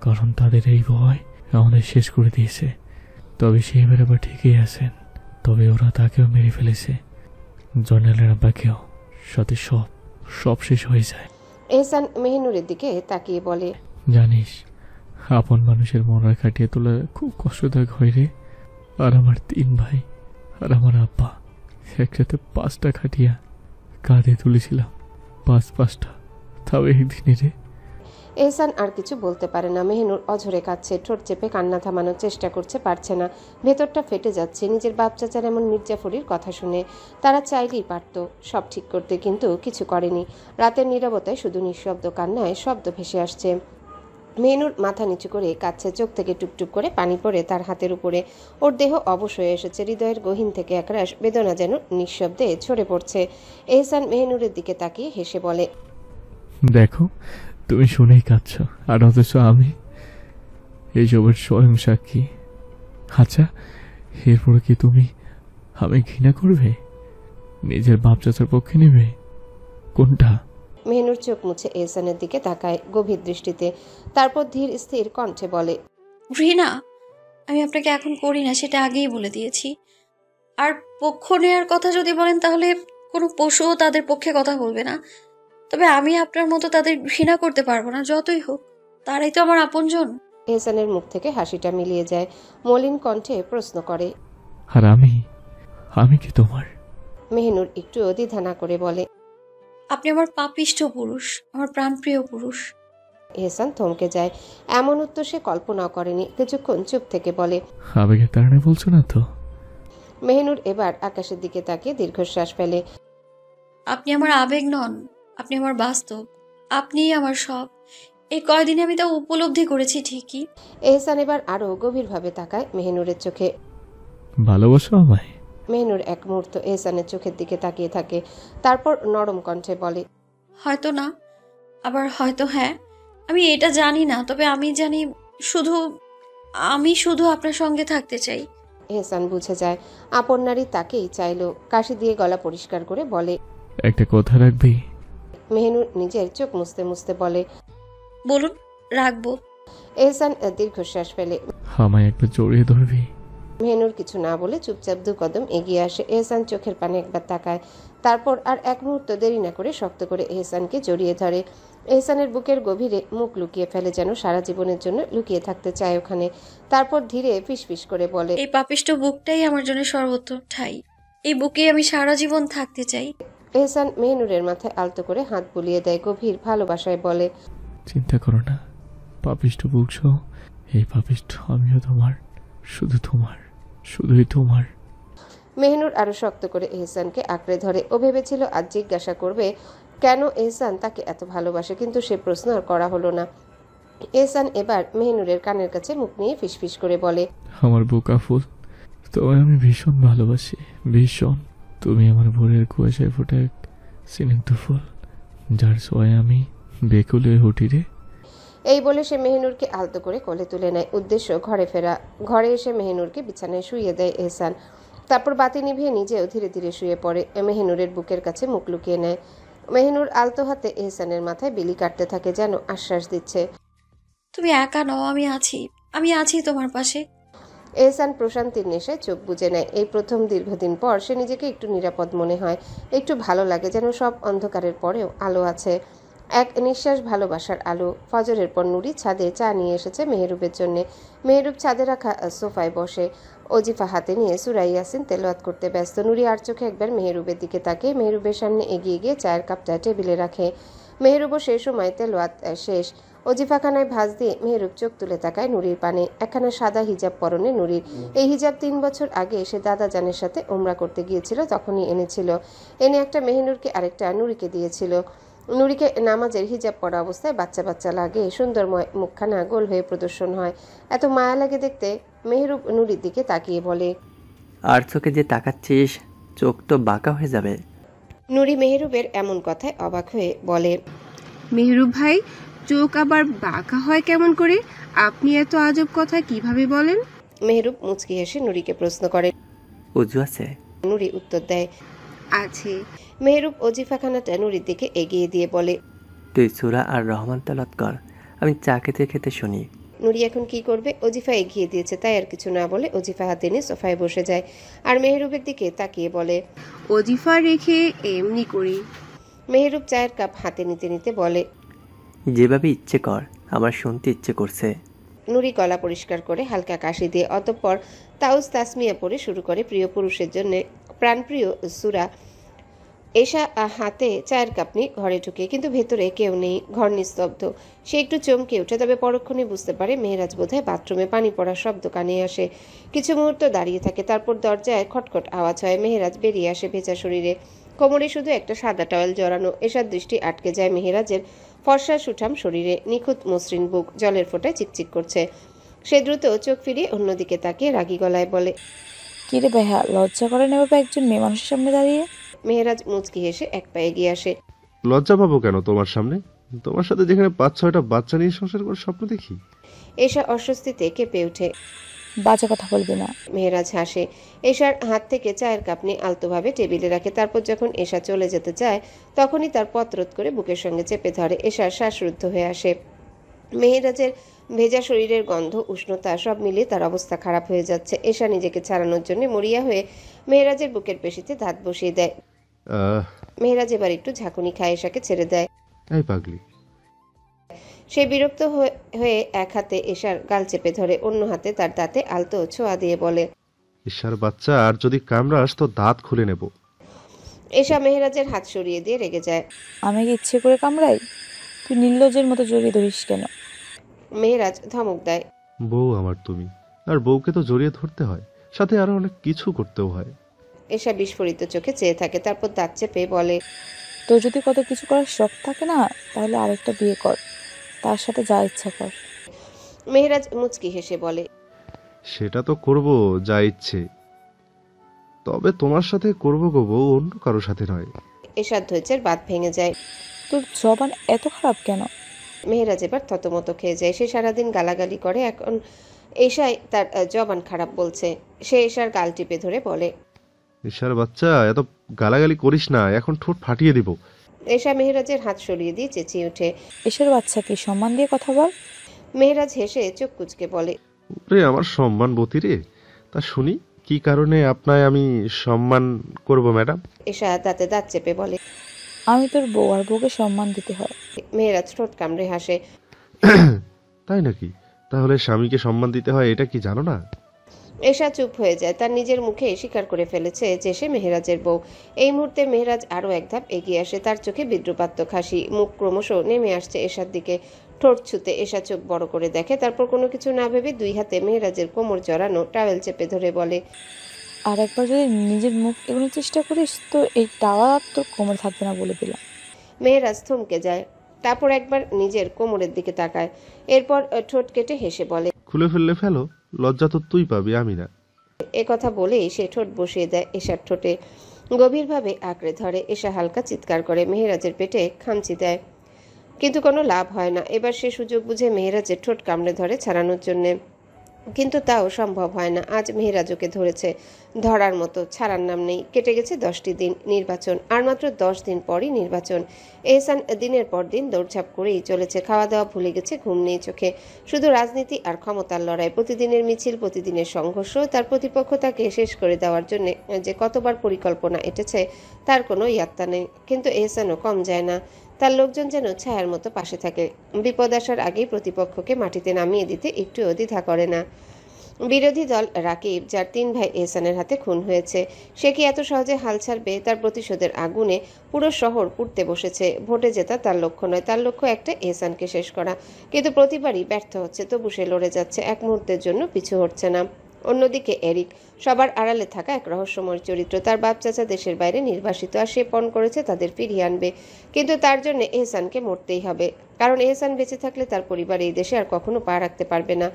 কারণ তাদের এই ভয় আমাদের শেষ করে দিয়েছে। তবে সেই বেড়াবার ঠিকই আছেন, তবে ওরা তাকেও মেরে ফেলেছে, জয়নালের আব্বাকেও, সাথে সব শেষ হয়ে যায়। এহসান মেহনুরের দিকে তাকিয়ে বলে, জানিস, আপন মানুষের মনের কাটিয়ে তোলা খুব কষ্টদায়ক হয় রে। আর আমার 3 ভাই আর আমার আব্বা একসাথে 5টা খাটিয়া কাঁধে তুলেছিলাম, 5টা, তাও একদিনই রে। এহসান আর কিছু বলতে পারে না। মেহনুর অঝরে কাঁদছে, ঠোঁট চেপে কান্না থামানোর চেষ্টা করছে, পারছে না। ভেতরটা ফেটে যাচ্ছে নিজের বাপ চাচার এমন মির্জাফরির কথা শুনে। তারা চাইলেই পারত সব ঠিক করতে, কিন্তু কিছু করেনি। রাতের নীরবতায় শুধু নিঃশব্দ কান্নায় শব্দ ভেসে আসছে। মেহনুর মাথা নিচু করে কাঁদছে, চোখ থেকে টুপটুপ করে পানি পড়ে তার হাতের উপরে। ওর দেহ অবশ হয়ে এসেছে, হৃদয়ের গহীন থেকে একরাশ বেদনা যেন নিঃশব্দে ঝরে পড়ছে। এহসান মেহনুরের দিকে তাকিয়ে হেসে বলে, দেখো, তুমি শুনেই কাঁদছ, আর অথচ আমি এইসবের স্বয়ং সাক্ষী। আচ্ছা, এরপরে কি তুমি আমি ঘৃণা করবে, নিজের বাপ চাচার পক্ষে নেবে, কোনটা? মেহনুর চোখ মুছে এহসানের দিকে তাকায় গভীর দৃষ্টিতে, তারপর ধীর স্থির কণ্ঠে বলে, ঘৃণা আমি আপনাকে এখন করি না, সেটা আগেই বলে দিয়েছি। আর পক্ষ নেয়ার কথা যদি বলেন, তাহলে কোনো পশুও তাদের পক্ষে কথা বলবে না। তবে আমি আপনার মতো তাদের ঘৃণা করতে পারবো না, যতই হোক, তারাই তো আমার আপনজন। এহসানের মুখ থেকে হাসিটা মিলিয়ে যায়, মলিন কণ্ঠে প্রশ্ন করে, আর আমি কি তোমার? মেহনুর একটু দ্বিধা না করে বলে, আপনি আমার পাপিষ্ঠ পুরুষ, আমার প্রাণপ্রিয় পুরুষ। এহসান থমকে যায়। এমন উত্তর সে কল্পনাও করেনি। কিছুক্ষণ চুপ থেকে বলে, আবেগের তাড়না বলছো না তো? মেহনুর এবার আকাশের দিকে তাকিয়ে দীর্ঘশ্বাস ফেলে। আপনি আমার আবেগ নন, আপনি আমার বাস্তব, আপনিই আমার সব। এই কয়দিনে আমি তা উপলব্ধি করেছি ঠিকই। এহসান এবার আরো গভীরভাবে তাকায় মেহনুরের চোখে। ভালোবাসো আমায়? মেহনুর এক মুহূর্ত এহসানের চোখের দিকে তাকিয়ে থাকে, তারপর নরম কণ্ঠে বলে, হয়তো না, আবার হয়তো হ্যাঁ, আমি এটা জানি না। তবে আমি জানি, আমি শুধু আপনার সঙ্গে থাকতে চাই। এহসান বুঝে যায় আপন নারী তাকেই চাইলো। কাশি দিয়ে গলা পরিষ্কার করে বলে, একটা কথা রাখবি? মেহনুর নিজের চোখ মুছতে মুছতে বলে, বলুন, রাখবো। এহসান দীর্ঘশ্বাস ফেলে। আমায় একবার জড়িয়ে ধরবি? মেহনুর কিছু না বলে চুপচাপ 2 কদম এগিয়ে আসে। এহসান চোখের পানে একবার তাকায়, তারপর আর এক মুহূর্ত দেরি না করে শক্ত করে এহসানকে জড়িয়ে ধরে। এহসানের বুকের গভীরে মুখ লুকিয়ে ফেলে, যেন সারা জীবনের জন্য লুকিয়ে থাকতে চায় ওখানে। তারপর ধীরে ফিসফিস করে বলে, এই পাপিষ্ঠ বুকটাই আমার জন্য সর্বোত্তম ঠাই, এই বুকে আমি সারা জীবন থাকতে চাই। এহসান মেহনুরের মাথায় আলতো করে হাত বুলিয়ে দেয়, গভীর ভালোবাসায় বলে, চিন্তা করো না, পাপিষ্ঠ বুকছো, এই পাপিষ্ঠ আমিও তোমার, শুধু তোমার, শুধুই তোমার। মেহনুর আরো শক্ত করে এহসানকে আঁকড়ে ধরে। ও ভেবেছিল আজ জিজ্ঞাসা করবে কেন এহসান তাকে এত ভালোবাসে, কিন্তু সে প্রশ্ন আর করা হলো না। এহসান এবার মেহনুরের কানের কাছে মুখ নিয়ে ফিসফিস করে বলে, আমার বোকা ফুল, তোমায় আমি ভীষণ ভালোবাসি, ভীষণ। তুমি আমার ভোরের কুয়াশায় ফোটা এক স্নিগ্ধ ফুল, যার ছোঁয়ায় আমি বেকুল হয়ে উঠি রে। এই বলে সে মেহনুরকে আলতো করে কোলে তুলে নেয়। উদ্দেশ্য ঘরে ফেরা। ঘরে এসে মেহনুরকে বিছানায় শুইয়ে দেয় এহসান। তারপর বাতি নিভিয়ে নিজেও ধীরে ধীরে শুয়ে পড়ে। মেহনুরের বুকের কাছে মুখ লুকিয়ে নেয়। মেহনুর আলতো হাতে এহসানের মাথায় বিলি কাটতে থাকে, যেন আশ্বাস দিচ্ছে, তুমি একা নও, আমি আছি তোমার পাশে। এহসান প্রশান্তির নেশায় চোখ বুজে নেয়। এই প্রথম দীর্ঘদিন পর সে নিজেকে একটু নিরাপদ মনে হয়, একটু ভালো লাগে, যেন সব অন্ধকারের পরেও আলো আছে, এক নিঃশ্বাস ভালোবাসার আলো। ফজরের পর নুরি ছাদে চা নিয়ে এসেছে মেহরুবের জন্য। মেহরুব ছাদে রাখা সোফায় বসে ওজিফা হাতে নিয়ে সূরা ইয়াসিন তেলাওয়াত করতে ব্যস্ত। নুরি আর চোখে একবার মেহরুবের দিকে তাকিয়ে মেহরুবের সামনে এগিয়ে গিয়ে চায়ের কাপটা টেবিলে রাখে। মেহরুবও সেই সময় তেলাওয়াত শেষ। ওজিফাখানায় ভাঁজ দিয়ে মেহরুব চোখ তুলে তাকায় নুরির পানে। একখানা সাদা হিজাব পরনে নুরির। এই হিজাব 3 বছর আগে সে দাদা জানের সাথে ওমরা করতে গিয়েছিল, তখনই এনেছিল। এনে একটা মেহনুরকে আরেকটা নুরিকে দিয়েছিল। নুরিকে নামাজের হিজাব পরা অবস্থায় বাচ্চা বাচ্চা লাগে, সুন্দরময় মুখখানা গোল হয়ে প্রদর্শন হয়। এত মায়া লাগে দেখতে। মেহরুব নুরির দিকে তাকিয়ে বলে, আর চোখে যে তাকাচ্ছিস, চোখ তো বাঁকা হয়ে যাবে। নুরি মেহরুবের এমন কথায় অবাক হয়ে বলে, মেহরুব ভাই, চোখ আবার বাঁকা হয় কেমন করে? আপনি এত আজব কথা কিভাবে বলেন? মেহরুব মুচকি হেসে নুরিকে প্রশ্ন করে। উজু আছে? নুরি উত্তর দেয়, আছে। মেহরুব ওজিফাখানাটা নুরির দিকে এগিয়ে দিয়ে বলে, তুই সূরা আর রহমান তেলাওয়াত কর, আমি চা খেতে খেতে শুনি। নুরি এখন কি করবে? ওজিফা এগিয়ে দিয়েছে, তাই আর কিছু না বলে ওজিফা হাতে নিয়ে সোফায় বসে যায় আর মেহরুবের দিকে তাকিয়ে বলে, ওজিফা রেখে এমনি করি। মেহরুব চায়ের কাপ হাতে নিতে নিতে বলে, যেভাবে ইচ্ছে কর, আমার শুনতে ইচ্ছে করছে। নুরি গলা পরিষ্কার করে হালকা কাশি দিয়ে অতঃপর তাউস তাসমিয়া পড়ে শুরু করে প্রিয় পুরুষের জন্য প্রাণপ্রিয় সূরা। এশা হাতে চায়ের কাপ নিয়ে ঘরে ঢুকে, কিন্তু ভেতরে কেউ নেই, ঘর নিস্তব্ধ। সে একটু চমকে ওঠে, তবে পরক্ষণে বুঝতে পারে মেহরাজ বোধহয় বাথরুমে পানি পড়ার শব্দ কানে আসে। কিছু মুহূর্ত দাঁড়িয়ে থাকে, তারপর দরজায় খটখট আওয়াজ হয়। মেহরাজ বেরিয়ে আসে ভেজা শরীরে, কোমরে শুধু একটা সাদা টাওয়েল জড়ানো। এশার দৃষ্টি আটকে যায় মেহরাজের ফর্সা সুঠাম শরীরে, নিখুঁত মসৃণ বুক জলের ফোঁটায় চিকচিক করছে। সে দ্রুত চোখ ফিরিয়ে অন্যদিকে তাকিয়ে রাগী গলায় বলে, কিরে ভাইয়া, লজ্জা করে না বাবা একজন মেয়ে মানুষের সামনে দাঁড়িয়ে? মেহরাজ মুচকি হেসে এক পা এগিয়ে আসে। লজ্জা পাবো কেন তোমার সামনে? তোমার সাথে যেখানে 5-6টা বাচ্চা নিয়ে সংসার করে স্বপ্ন দেখি। এশা অস্বস্তিতে কেঁপে ওঠে। বাজে কথা বলবি না। মেহরাজ হাসে। এশার হাত থেকে চায়ের কাপ নিয়ে আলতোভাবে টেবিলে রাখে। তারপর যখন এশা চলে যেতে চায়, তখনই তার পত্রত করে বুকের সঙ্গে চেপে ধরে। এশার শ্বাসরুদ্ধ হয়ে আসে। মেহরাজের ভেজা শরীরের গন্ধ, উষ্ণতা সব মিলিয়ে তার অবস্থা খারাপ হয়ে যাচ্ছে। এশা নিজেকে ছাড়ানোর জন্য মরিয়া হয়ে মেহরাজের বুকের পেশিতে দাঁত বসিয়ে দেয়। মেহরাজ এবার একটু ঝাঁকুনি খায়, এশাকে ছেড়ে দেয়। এই পাগলি। সে বিরক্ত হয়ে এক হাতে এশার গাল চেপে ধরে, অন্য হাতে তার দাঁতে আলতো ছোঁয়া দিয়ে বলে, ঈশার বাচ্চা, আর যদি কামড়াস তো দাঁত খুলে নেব। এশা মেহরাজের হাত সরিয়ে দিয়ে রেগে যায়। আমি কি ইচ্ছে করে কামড়াই? তুই নির্লজ্জের মতো জড়িয়ে ধরিস কেন? মেহরাজ ধমক দেয়, বউ আমার তুমি, আর বউকে তো জড়িয়ে ধরতে হয়, সাথে আরো অনেক কিছু করতেও হয়। এশা বিস্ফোরিত চোখে চেয়ে থাকে, তারপর দাঁত চেপে বলে, তোর যদি কত কিছু করার শখ থাকে না, তাহলে আরেকটা বিয়ে কর, তার সাথে যা ইচ্ছা কর। মেহরাজ মুচকি হেসে বলে, সেটা তো করব যা ইচ্ছে, তবে তোমার সাথে করবো গো বউ, অন্য কারো সাথে নয়। এশার ধৈর্যের বাঁধ ভেঙে যায়। তোর জবান এত খারাপ কেন? মেহরাজ এবার থতমত খেয়ে যায়। সে সারাদিন গালাগালি করে, এখন এশাই তার জবান খারাপ বলছে। সে এশার গাল টিপে ধরে বলে, ঈশার বাচ্চা, এত গালাগালি করিস না, এখন ঠোঁট ফাটিয়ে দিব। এশা মেহরাজের হাত সরিয়ে দিয়ে চেঁচিয়ে ওঠে, এসের বাচ্চাকে সম্মান দিয়ে কথা বল। মেহরাজ হেসে চোখ কুচকে বলে, রে আমার সম্মান বতী রে, তা শুনি কি কারণে আপনায় আমি সম্মান করব ম্যাডাম? এশা দাঁতে দাঁত চেপে বলে, আমি তোর বউ, আর বউকে সম্মান দিতে হয়। মেহরাজ ঠোঁট কামড়ে হাসে। তাই নাকি? তাহলে স্বামীকে সম্মান দিতে হয়, এটা কি জানো না? এশা চুপ হয়ে যায়। তার নিজের মুখে স্বীকার করে ফেলেছে যে সে মেহরাজের বউ। এই মুহূর্তে মেহরাজ আরও এক ধাপ এগিয়ে আসে, তার চোখে বিদ্রুপাত্মক হাসি, মুখ ক্রমশ নেমে আসছে এশার দিকে। ঠোঁট ছুতে এশা চোখ বড় করে দেখে, তারপর কোনো কিছু না ভেবে 2 হাতে মেহরাজের কোমর জড়ানো টাওয়েল চেপে ধরে বলে, আর একবার যদি নিজের মুখ এগোনোর চেষ্টা করিস তো এই টাওয়ার তোর কোমরে থাকবে না, বলে দিলাম। মেহেরাজ থমকে যায়, তারপর একবার নিজের কোমরের দিকে তাকায়, এরপর ঠোঁট কেটে হেসে বলে, খুলে ফেললে ফেলো, লজ্জা তো তুই পাবি, আমি না। কথা বলেই সে ঠোঁট বসিয়ে দেয় এশার ঠোঁটে, গভীরভাবে আঁকড়ে ধরে। এশা হালকা চিৎকার করে, মেহেরাজের পেটে খামচি দেয়, কিন্তু কোনো লাভ হয় না। এবার সে সুযোগ বুঝে মেহেরাজের ঠোঁট কামড়ে ধরে ছাড়ানোর জন্যে, কিন্তু তাও সম্ভব হয় না। আজ মেহেরাজকে ধরেছে, ধরার মতো, ছাড়ার নাম নেই। কেটে গেছে 10টি দিন, নির্বাচন, আর মাত্র 10 দিন পরই নির্বাচন। এহসান দিনের পর দিন দৌড়ঝাঁপ করেই চলেছে, খাওয়া দাওয়া ভুলে গেছে, ঘুম নেই চোখে, শুধু রাজনীতি আর ক্ষমতার লড়াই, প্রতিদিনের মিছিল, প্রতিদিনের সংঘর্ষ। তার প্রতিপক্ষ তাকে শেষ করে দেওয়ার জন্য যে কতবার পরিকল্পনা এঁটেছে তার কোনো ইয়াত্তা নেই, কিন্তু এহসানও কম যায় না। তার লোকজন যেন ছায়ার মতো পাশে থাকে, বিপদ আসার আগেই প্রতিপক্ষকে মাটিতে নামিয়ে দিতে একটুও দ্বিধা করে না। বিরোধী দল রাকিব, যার 3 ভাই এহসানের হাতে খুন হয়েছে, সে কি এত সহজে হাল ছাড়বে? তার প্রতিশোধের আগুনে পুরো শহর পুড়তে বসেছে। ভোটে জেতা তার লক্ষ্য নয়, তার লক্ষ্য একটা, এহসানকে শেষ করা। কিন্তু প্রতিবারই ব্যর্থ হচ্ছে, তবু সে লড়ে যাচ্ছে, এক মুহূর্তের জন্য পিছু হটছে না। অন্যদিকে এরিক, সবার আড়ালে থাকা এক রহস্যময় চরিত্র। তার বাপ চাচা দেশের বাইরে নির্বাসিত, আর সে পণ করেছে তাদের ফিরিয়ে আনবে, কিন্তু তার জন্য এহসানকে মরতেই হবে, কারণ এহসান বেঁচে থাকলে তার পরিবার এই দেশে আর কখনো পা রাখতে পারবে না।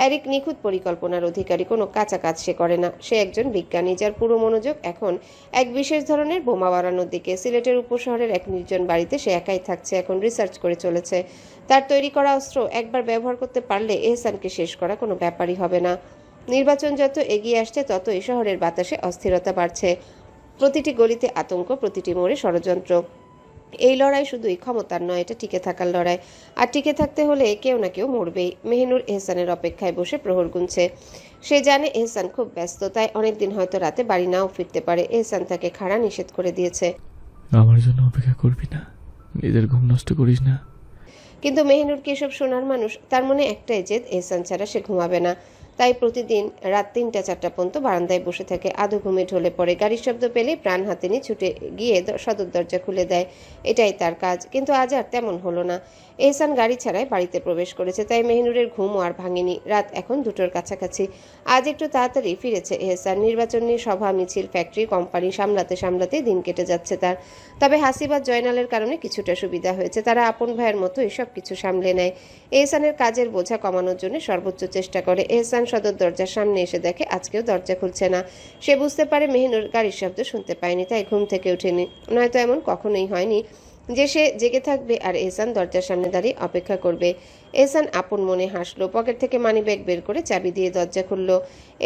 এরিক নিখুঁত পরিকল্পনার অধিকারী, কোনো কাঁচা কাজ সে করে না। সে একজন বিজ্ঞানী, যার পুরো মনোযোগ এখন এক বিশেষ ধরনের বোমা বানানোর দিকে। সিলেটের উপশহরের এক নির্জন বাড়িতে সে একাই থাকছে, এখন রিসার্চ করে চলেছে। তার তৈরি করা অস্ত্র একবার ব্যবহার করতে পারলে এহসানকে শেষ করা কোনো ব্যাপারই হবে না। নির্বাচন যত এগিয়ে আসছে ততই শহরের বাতাসে অস্থিরতা বাড়ছে, প্রতিটি গলিতে আতঙ্ক, প্রতিটি মোড়ে ষড়যন্ত্র। এই লড়াই শুধুই ক্ষমতার নয়, এটা টিকে থাকার লড়াই, আর টিকে থাকতে হলে কেউ না কেউ মরবেই। মেহনুর এহসানের অপেক্ষায় বসে প্রহর গুনছে। সে জানে এহসান খুব ব্যস্ত, তাই অনেকদিন হয়তো রাতে বাড়ি নাও ফিরতে পারে। এহসান তাকে খাড়া নিষেধ করে দিয়েছে, আমার জন্য অপেক্ষা করবি না, নিজের ঘুম নষ্ট করিস না। কিন্তু মেহনুর কি এসব শোনার মানুষ? তার মনে একটাই জেদ, এহসান ছাড়া সে ঘুমাবে না। তাই প্রতিদিন রাত 3টা-4টা পর্যন্ত বারান্দায় বসে থাকে। আধো ঘুমে ঢলে পড়ে, গাড়ির শব্দ পেলে প্রাণ হাতে নিয়ে ছুটে গিয়ে সদর দরজা খুলে দেয়। এটাই তার কাজ, কিন্তু আজ আর তেমন হলো না। এহসান গাড়ি ছাড়াই বাড়িতে প্রবেশ করেছে, তাই মেহনুরের ঘুমও আর ভাঙেনি। রাত এখন 2টোর কাছাকাছি। আজ একটু তাড়াতাড়ি ফিরেছে এহসান। নির্বাচন নিয়ে সভা, মিছিল, ফ্যাক্টরি, কোম্পানি সামলাতে সামলাতে দিন কেটে যাচ্ছে তার। তবে হাসিবাদ জয়নালের কারণে কিছুটা সুবিধা হয়েছে, তারা আপন ভাইয়ের মতো এসব কিছু সামলে নেয়। এহসানের কাজের বোঝা কমানোর জন্য সর্বোচ্চ চেষ্টা করে। এহসান সদর দরজার সামনে এসে দেখে আজকেও দরজা খুলছে না। সে বুঝতে পারে মেহনুর গাড়ির শব্দ শুনতে পায়নি, তাই ঘুম থেকে ওঠেনি। নয়তো এমন কখনোই হয়নি যে সে জেগে থাকবে আর এহসান দরজার সামনে দাঁড়িয়ে অপেক্ষা করবে। এহসান আপন মনে হাসলো, পকেট থেকে মানিব্যাগ বের করে চাবি দিয়ে দরজা খুলল।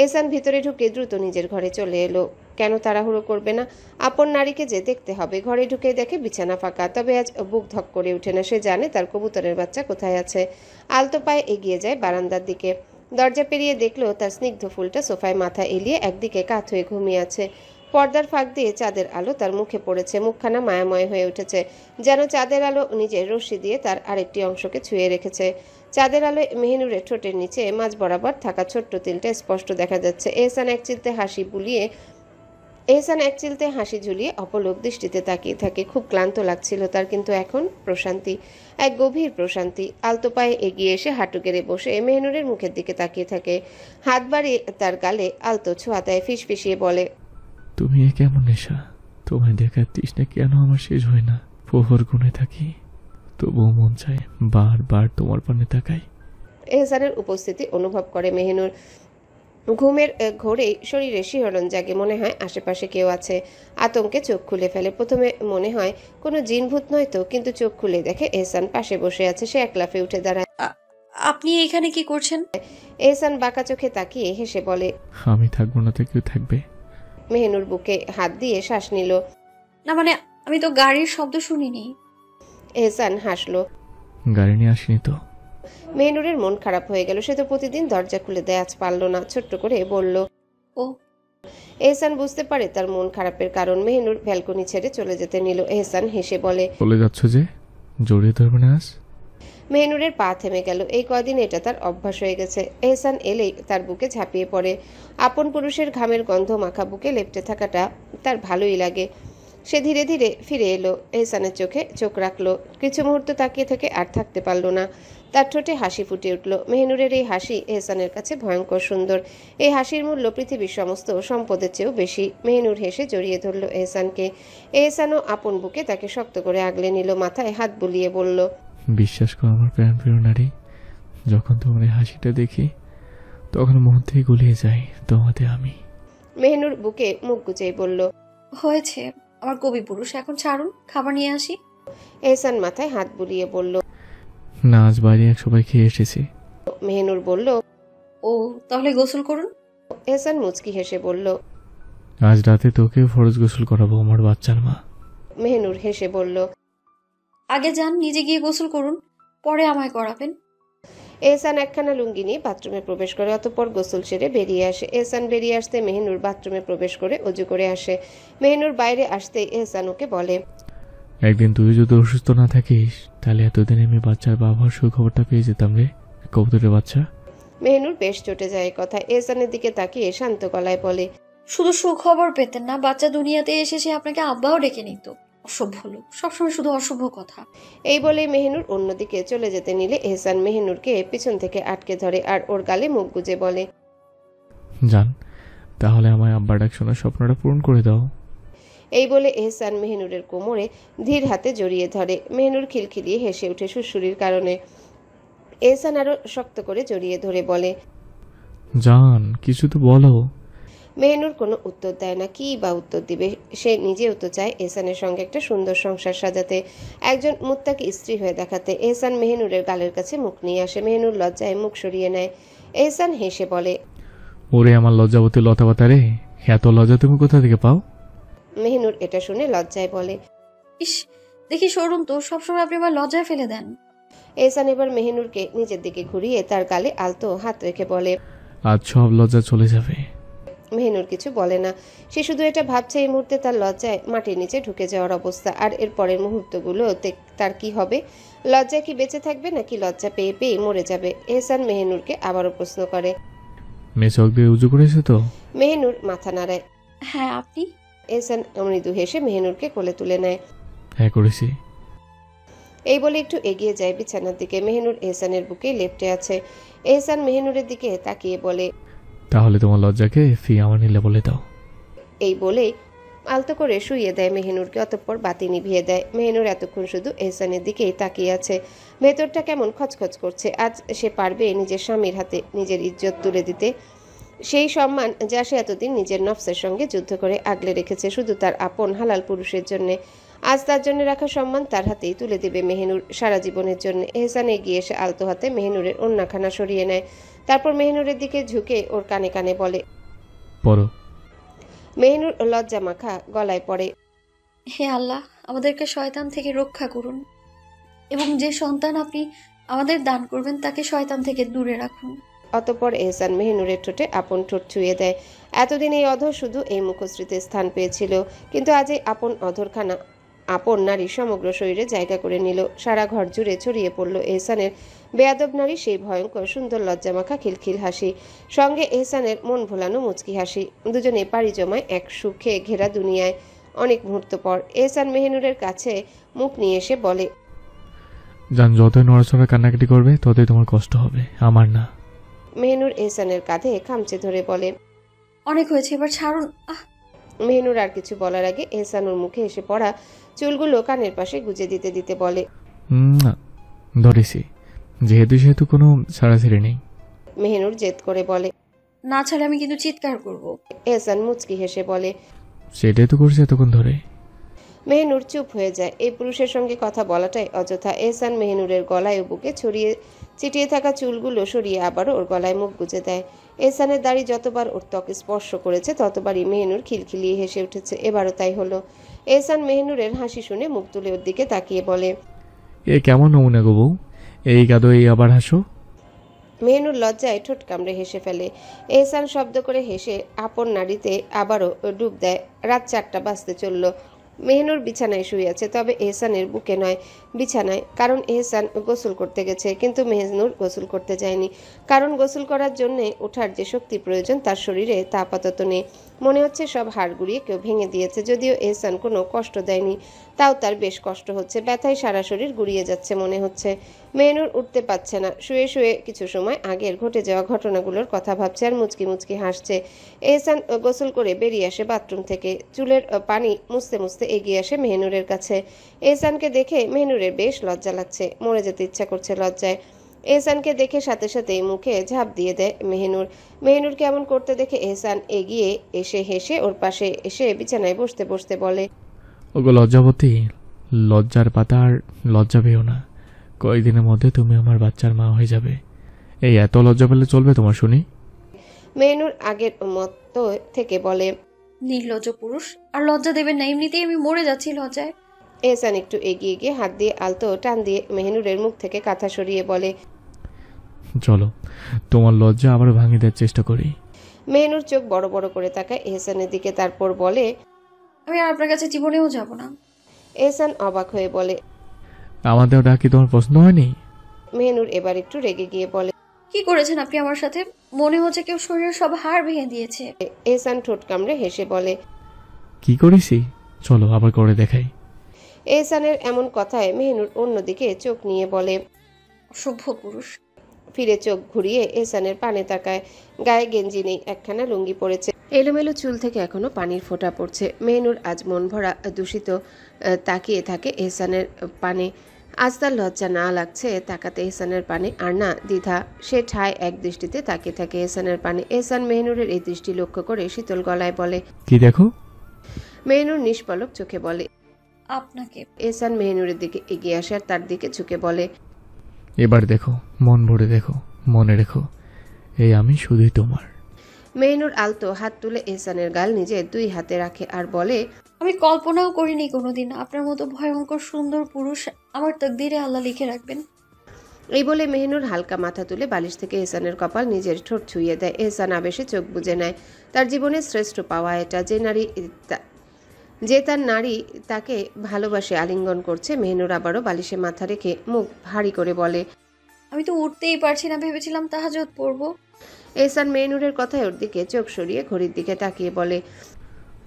এহসান ভিতরে ঢুকে দ্রুত নিজের ঘরে চলে এলো। কেন তাড়াহুড়ো করবে না? আপন নারীকে যে দেখতে হবে। ঘরে ঢুকে দেখে বিছানা ফাঁকা, তবে আজ বুক ধক করে ওঠে না। সে জানে তার কবুতরের বাচ্চা কোথায় আছে। আলতো পায়ে এগিয়ে যায় বারান্দার দিকে। দরজা পেরিয়ে দেখলো তার স্নিগ্ধ ফুলটা সোফায় মাথা এলিয়ে একদিকে কাত হয়ে ঘুমিয়ে আছে। পর্দার ফাঁক দিয়ে চাঁদের আলো তার মুখে পড়েছে, মুখখানা মায়াময় হয়ে উঠেছে, যেন চাঁদের আলো নিজের রশ্মি দিয়ে তার আরেকটি অংশকে ছুঁয়ে রেখেছে। চাঁদের আলোয় মেহনুরের ঠোঁটের নিচে মাঝ বরাবর থাকা ছোট্ট তিলটা স্পষ্ট দেখা যাচ্ছে। এহসান এক চিলতে হাসি ঝুলিয়ে অপলক দৃষ্টিতে তাকিয়ে থাকে। খুব ক্লান্ত লাগছিল তার, কিন্তু এখন প্রশান্তি, এক গভীর প্রশান্তি। আলতো পায়ে এগিয়ে এসে হাঁটু গেড়ে বসে মেহনুরের মুখের দিকে তাকিয়ে থাকে। হাত বাড়িয়ে তার গালে আলতো ছোঁয়া দেয়, ফিসফিসিয়ে বলে, তুমি এ কেমন নেশা? তোমায় দেখার তৃষ্ণা কেন আমার শেষ হয় না? প্রহর গুনে থাকি, তবুও মন চায় বারবার তোমার পানে তাকাই। এহসানের উপস্থিতি অনুভব করে মেহনুর। ঘুমের ঘোরেই শরীরে শিহরণ জাগে, মনে হয় আশেপাশে কেউ আছে। আতঙ্কে চোখ খুলে ফেলে। প্রথমে মনে হয় কোনো জিনভূত নয় তো, কিন্তু চোখ খুলে দেখে এহসান পাশে বসে আছে। সে এক লাফে উঠে দাঁড়ায়। আপনি এখানে কি করছেন? এহসান বাঁকা চোখে তাকিয়ে হেসে বলে, আমি থাকবো না তো কেউ থাকবে? মেহনুর বুকে হাত দিয়ে শ্বাস নিল। না মানে, আমি তো গাড়ির শব্দ শুনিনি। এহসান হাসলো। গাড়ি নিয়ে আসিনি তো। মেহনুরের মন খারাপ হয়ে গেল। সে তো প্রতিদিন দরজা খুলে দেয়, আজ পারল না। ছোট্ট করে বলল, ও। এহসান বুঝতে পারে তার মন খারাপের কারণ। মেহনুর ভ্যালকনি ছেড়ে চলে যেতে নিল। এহসান হেসে বলে, চলে যাচ্ছ যে? জড়িয়ে ধরবে না আজ? মেহনুরের পা থেমে গেল। এই কদিন এটা তার অভ্যাস হয়ে গেছে। এহসান এলেই তার বুকে ঝাঁপিয়ে পড়ে। আপন পুরুষের ঘামের গন্ধ মাখা বুকে লেপ্টে থাকাটা তার ভালোই লাগে। সে ধীরে ধীরে ফিরে এলো, এহসানের চোখে চোখ রাখলো। কিছু মুহূর্ত তাকিয়ে থেকে আর থাকতে পারল না। তার ঠোঁটে হাসি ফুটে উঠল। মেহনুরের এই হাসি এহসানের কাছে ভয়ঙ্কর সুন্দর। এই হাসির মূল্য পৃথিবীর সমস্ত সম্পদের চেয়েও বেশি। মেহনুর হেসে জড়িয়ে ধরল এহসানকে। এহসানও আপন বুকে তাকে শক্ত করে আগলে নিল, মাথায় হাত বুলিয়ে বলল, বিশ্বাস করো আমার প্রাণ প্রিয় নারী, যখন তোমার এই হাসিটা দেখি তখন মধ্যেই গুলিয়ে যাই তোমাতে আমি। মেহনুর বুকে মুখ গুজেই বলল, হয়েছে আমার কবি পুরুষ, এখন ছাড়ুন, খাবার নিয়ে আসি। এহসান মাথায় হাত বুলিয়ে বলল, না, আজ বাইরে এক সবাই খেয়ে এসেছি। মেহনুর বলল, ও তাহলে গোসল করুন। এহসান মুচকি হেসে বলল, আজ রাতে তোকে ফরজ গোসল করাবো আমার বাচ্চার মা। মেহনুর হেসে বলল, আগে যান, নিজে গিয়ে গোসল করুন, পরে আমায় করাবেন। এহসান একখানা লুঙ্গি নিয়ে বাথরুমে প্রবেশ করে, অতঃপর গোসল সেরে বেরিয়ে আসে। এহসান বেরিয়ে আসতে মেহনুর বাথরুমে প্রবেশ করে অজু করে আসে। মেহনুর বাইরে আসতেই এহসান ওকে বলে, একদিন তুই যদি অসুস্থ না থাকিস তাহলে এতদিনে আমি বাচ্চার বাবার সুখবরটা পেয়ে যেতাম রে, কবুতরের বাচ্চা। মেহনুর বেশ চটে যায় এই কথা। এহসানের দিকে তাকিয়ে শান্ত গলায় বলে, শুধু সুখবর পেতেন না, বাচ্চা দুনিয়াতে এসে সে আপনাকে আব্বাও ডেকে নিত। অসভ্য লোক, সবসময় শুধু অশুভ কথা। এই বলে মেহনুর অন্যদিকে চলে যেতে নিলে এহসান মেহনুরকে পিছন থেকে আটকে ধরে আর ওর গালে মুখ গুজে বলে, জান, তাহলে আমায় আব্বার ডাক শোনার স্বপ্নটা পূরণ করে দাও। এই বলে এহসান মেহনুরের কোমরে ধীর হাতে জড়িয়ে ধরে। মেহনুর খিলখিলিয়ে হেসে উঠে সুরসুরির কারণে। এহসান আরো শক্ত করে জড়িয়ে ধরে বলে, জান, কিছু তো বলো। মেহনুর কোনো উত্তর দেয় না। কি বা উত্তর দিবে? সে নিজেও তো চায় এহসানের সঙ্গে একটা সুন্দর সংসার সাজাতে, একজন মুত্তাকি স্ত্রী হয়ে দেখাতে। এহসান মেহনুরের গালের কাছে মুখ নিয়ে আসে। মেহনুর লজ্জায় মুখ সরিয়ে নেয়। এহসান হেসে বলে, ওরে আমার লজ্জাবতী লতাপাতা রে, এত লজ্জা তুমি কোথা থেকে পাও? মেহনুর এটা শুনে লজ্জায় বলে, ইস, দেখি সরুন তো, সবসময় আপনি আমার লজ্জায় ফেলে দেন। এহসান এবার মেহনুরকে নিজের দিকে ঘুরিয়ে তার গালে আলতো হাত রেখে বলে, আজ সব লজ্জা চলে যাবে। মেহনুর কিছু বলে না। সে শুধু এটা ভাবছে এই মুহূর্তে তার লজ্জায় মাটির নিচে ঢুকে যাওয়ার অবস্থা। আর এর পরের মুহূর্তগুলোতে তার কি হবে? লজ্জায় কি বেঁচে থাকবে নাকি লজ্জা পেয়ে পেয়ে মরে যাবে? এহসান মেহনুরকে আবারও প্রশ্ন করে। মেয়ে চোখ দিয়ে উজু করেছে তো? মেহনুর মাথা নাড়ায়। হ্যাঁ, আপনি? এহসান মৃদু হেসে মেহনুরকে কোলে তুলে নেয়। হ্যাঁ করেছি। এই বলে একটু এগিয়ে যায় বিছানার দিকে। মেহনুর এহসানের বুকে লেপ্টে আছে। এহসান মেহনুরের দিকে তাকিয়ে বলে, তাহলে তোমার লজ্জাকে ফি আমার নিলে বলে দাও। এই বলেই আলতো করে শুইয়ে দেয় মেহনুরকে, অতঃপর বাতি নিভিয়ে দেয়। মেহনুর এতক্ষণ শুধু এহসানের দিকেই তাকিয়ে আছে। ভেতরটা কেমন খচখচ করছে। আজ সে পারবে নিজের স্বামীর হাতে নিজের ইজ্জত তুলে দিতে, সেই সম্মান যা সে এতদিন নিজের নফসের সঙ্গে যুদ্ধ করে আগলে রেখেছে শুধু তার আপন হালাল পুরুষের জন্যে। আজ তার জন্য রাখা সম্মান তার হাতেই তুলে দেবে মেহনুর সারা জীবনের জন্য। এহসান এগিয়ে এসে আলতো হাতে মেহনুরের ওন্নাখানা সরিয়ে নেয়। তারপর মেহনুরের দিকে ঝুঁকে ওর কানে কানে বলে, পড়ো। মেহনুর লজ্জা মাখা গলায় পড়ে, হে আল্লাহ, আমাদেরকে শয়তান থেকে রক্ষা করুন এবং যে সন্তান আপনি আমাদের দান করবেন তাকে শয়তান থেকে দূরে রাখুন। অতঃপর এহসান মেহনুরের ঠোঁটে আপন ঠোঁট ছুঁয়ে দেয়। এতদিন এই অধর শুধু এই মুখশ্রীতে স্থান পেয়েছিল, কিন্তু আজ এই আপন অধরখানা আপন নারী সমগ্র শরীরে জায়গা করে নিল। সারা ঘর জুড়ে ছড়িয়ে পড়ল এহসানের বেয়াদব নারী সেই ভয়ঙ্কর সুন্দর লজ্জামাখা খিলখিল হাসি, সঙ্গে এহসানের মন ভোলানো মুচকি হাসি। দুজনে পাড়ি জমায় এক সুখে ঘেরা দুনিয়ায়। অনেক মুহূর্ত পর এহসান মেহনুরের কাছে মুখ নিয়ে এসে বলে, জান, যতই নড়াচড়া কান্নাকাটি করবে ততই তোমার কষ্ট হবে, আমার না। মেহনুর এহসানের কাঁধে খামচে ধরে বলে, অনেক হয়েছে, এবার ছাড়ুন। মেহনুর আর কিছু বলার আগে এহসান ওর মুখে এসে পড়া চুলগুলো কানের পাশে গুজে দিতে দিতে বলে, ধরেছি, যেহেতু কোনো ছাড়াছাড়ি নেই। মেহনুর জেদ করে বলে, না ছাড়লে আমি কিন্তু চিৎকার করব। এহসান মুচকি হেসে বলে, সেটাই তো করছি এতক্ষণ ধরে। মেহনুর চুপ হয়ে যায়। এই পুরুষের সঙ্গে কথা বলাটাই অযথা। এহসান মেহনুরের গলায় ও বুকে ছড়িয়ে চিটিয়ে থাকা চুলগুলো সরিয়ে আবারও ওর গলায় মুখ গুজে দেয়। এহসানের দাড়ি যতবার ওর ত্বকে স্পর্শ করেছে ততবারই মেহনুর খিলখিলিয়ে হেসে উঠেছে। এবারও তাই হলো। এহসান মেহনুরের হাসি শুনে মুখ তুলে ওর দিকে তাকিয়ে বলে, এ কেমন নমুনা গো বউ, এই কাদো এই আবার হাসো। মেহনুর লজ্জায় ঠোঁট কামড়ে হেসে ফেলে। এহসান শব্দ করে হেসে আপন নাড়িতে আবারও ডুব দেয়। রাত 4টা বাজতে চলল। মেহনুর বিছানায় শুয়ে আছে, তবে এহসানের বুকে নয়, বিছানায়। কারণ এহসান গোসল করতে গেছে, কিন্তু মেহনুর গোসল করতে যায়নি। কারণ গোসল করার জন্যে ওঠার যে শক্তি প্রয়োজন তার শরীরে তা আপাতত নেই। মনে হচ্ছে সব হাড় গুড়িয়ে কেউ ভেঙে দিয়েছে। যদিও এহসান কোনো কষ্ট দেয়নি, তাও তার বেশ কষ্ট হচ্ছে। ব্যথায় সারা শরীর গুড়িয়ে যাচ্ছে মনে হচ্ছে। মেহনুর উঠতে পারছে না। শুয়ে শুয়ে কিছু সময় আগের ঘটে যাওয়া ঘটনাগুলোর কথা ভাবছে আর মুচকি মুচকি হাসছে। এহসান গোসল করে বেরিয়ে আসে বাথরুম থেকে। চুলের পানি মুছতে মুছতে এগিয়ে আসে মেহনুরের কাছে। এহসানকে দেখে মেহনুরের বেশ লজ্জা লাগছে, মরে যেতে ইচ্ছা করছে লজ্জায়। এহসানকে দেখে সাথে সাথেই মুখে ঝাঁপ দিয়ে দেয় মেহনুর। মেহনুরকে এমন করতে দেখে এহসান এগিয়ে এসে হেসে ওর পাশে এসে বিছানায় বসতে বসতে বলে, ওগো লজ্জাবতী, লজ্জার পাতা আর লজ্জা পেও না। কয়েকদিনের মধ্যে তুমি আমার বাচ্চার মা হয়ে যাবে। এই এত লজ্জা পেলে চলবে তোমার শুনি? মেহনুর আগের মতো থেকে বলে, নির্লজ্জ পুরুষ, আর লজ্জা দেবেন না, এমনিতেই আমি মরে যাচ্ছি লজ্জায়। এহসান একটু এগিয়ে গিয়ে হাত দিয়ে আলতো টান দিয়ে মেহনুরের মুখ থেকে কাঁথা সরিয়ে বলে, চলো তোমার লজ্জা আবার ভাঙিয়ে দেওয়ার চেষ্টা করি। মেহনুর চোখ বড় বড় করে তাকায় এহসানের দিকে, তারপর বলে, আমি আর আপনার কাছে জীবনেও যাব না। এহসান অবাক হয়ে বলে, আমাদের ডাকি তোমার পছন্দ হয়নি? মেহনুর এবার একটু রেগে গিয়ে বলে, কি করেছেন আপনি আমার সাথে? মনে হচ্ছে কেউ শরীরের সব হাড় ভেঙে দিয়েছে। এহসান ঠোঁট কামড়ে হেসে বলে, কি করেছি? চলো আবার করে দেখাই। এহসানের এমন কথায় মেহনুর অন্যদিকে চোখ নিয়ে বলে, অসভ্য পুরুষ। ফিরে চোখ ঘুরিয়ে এহসানের পানে তাকায়। গায়ে গেঞ্জি নেই, একখানা লুঙ্গি পড়েছে। এলোমেলো চুল থেকে এখনো পানির ফোঁটা পড়ছে। মেহনুর আজ মন ভরা দূষিত তাকিয়ে থাকে এহসানের পানে। আজ তার লজ্জা না লাগছে তাকাতে এহসানের পানে, আর না দ্বিধা। সে ঠায় এক দৃষ্টিতে তাকিয়ে থাকে এহসানের পানে। এহসান মেহনুরের এই দৃষ্টি লক্ষ্য করে শীতল গলায় বলে, কি দেখো? মেহনুর নিষ্পলক চোখে বলে, আপনাকে। এহসান মেহনুরের দিকে এগিয়ে আসে আর তার দিকে ঝুঁকে বলে, এবার দেখো, মন ভরে দেখো, মনে রেখো, এই আমি শুধুই তোমার। মেহনুর আলতো হাত তুলে এহসানের গাল নিজে দুই হাতে রাখে আর বলে, আমি কল্পনাও করিনি কোনোদিন আপনার মতো ভয়ঙ্কর সুন্দর পুরুষ আমার তকদিরে আল্লাহ লিখে রাখবেন। এই বলে মেহনুর হালকা মাথা তুলে বালিশ থেকে এহসানের কপাল নিজের ঠোঁট ছুঁয়ে দেয়। এহসান আবেশে চোখ বুজে নেয়। তার জীবনের শ্রেষ্ঠ পাওয়া এটা, যে তার নারী তাকে ভালোবাসে আলিঙ্গন করছে। মেহনুর আবারও বালিশে মাথা রেখে মুখ ভারী করে বলে, আমি তো উঠতেই পারছি না, ভেবেছিলাম তাহাজ্জুদ পড়বো। এহসান মেহনুরের কথায় ওর দিকে চোখ সরিয়ে ঘড়ির দিকে তাকিয়ে বলে,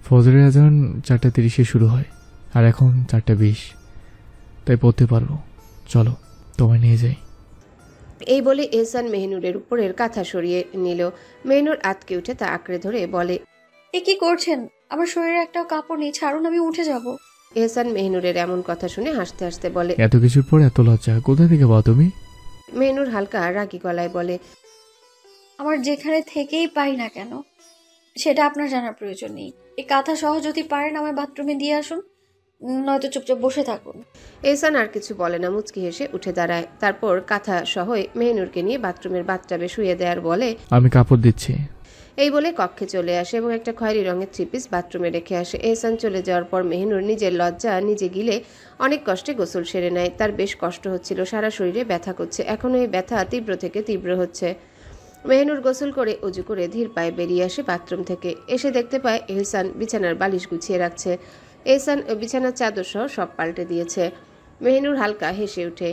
ফজরের আজান 4:30 শুরু হয়, আর এখন 4:20, তাই পড়তে পারবো। চলো তোমায় নিয়ে যাই। এই বলে এহসান মেহনুরের উপরের কাঁথা সরিয়ে নিল। মেহনুর আতকে উঠে তা আঁকড়ে ধরে বলে, এ কি করছেন? আমার শরীরে একটা কাপড় নেই, ছাড়ুন, আমি উঠে যাব। এহসান মেহনুরের এমন কথা শুনে হাসতে হাসতে বলে, এত কিছুর পর এত লজ্জা কোথা থেকে পাও তুমি? মেহনুর হালকা রাগী গলায় বলে, আমার যেখানে থেকেই পাই না কেন সেটা আপনার জানার প্রয়োজন নেই। এই কাঁথা সহ যদি পারেন আমার বাথরুমে দিয়ে আসুন, নয়তো চুপচাপ বসে থাকুন। এহসান আর কিছু বলে না, মুচকি হেসে উঠে দাঁড়ায়। তারপর কাঁথা সহই মেহনুরকে নিয়ে বাথরুমের বাথটাবে শুয়ে দেয় আর বলে, আমি কাপড় দিচ্ছি। এই বলে কক্ষে চলে আসে এবং একটা খয়েরি রঙের থ্রিপিস বাথরুমে রেখে আসে। এহসান চলে যাওয়ার পর মেহনুর নিজের লজ্জা নিজে গিলে অনেক কষ্টে গোসল সেরে নেয়। তার বেশ কষ্ট হচ্ছিল, সারা শরীরে ব্যথা করছে। এখনও এই ব্যথা তীব্র থেকে তীব্র হচ্ছে। মেহনুর গোসল করে অজু করে ধীর পায়ে বেরিয়ে আসে বাথরুম থেকে। এসে দেখতে পায় এহসান বিছানার বালিশ গুছিয়ে রাখছে। এহসান বিছানার চাদর সহ সব পাল্টে দিয়েছে। মেহনুর হালকা হেসে ওঠে।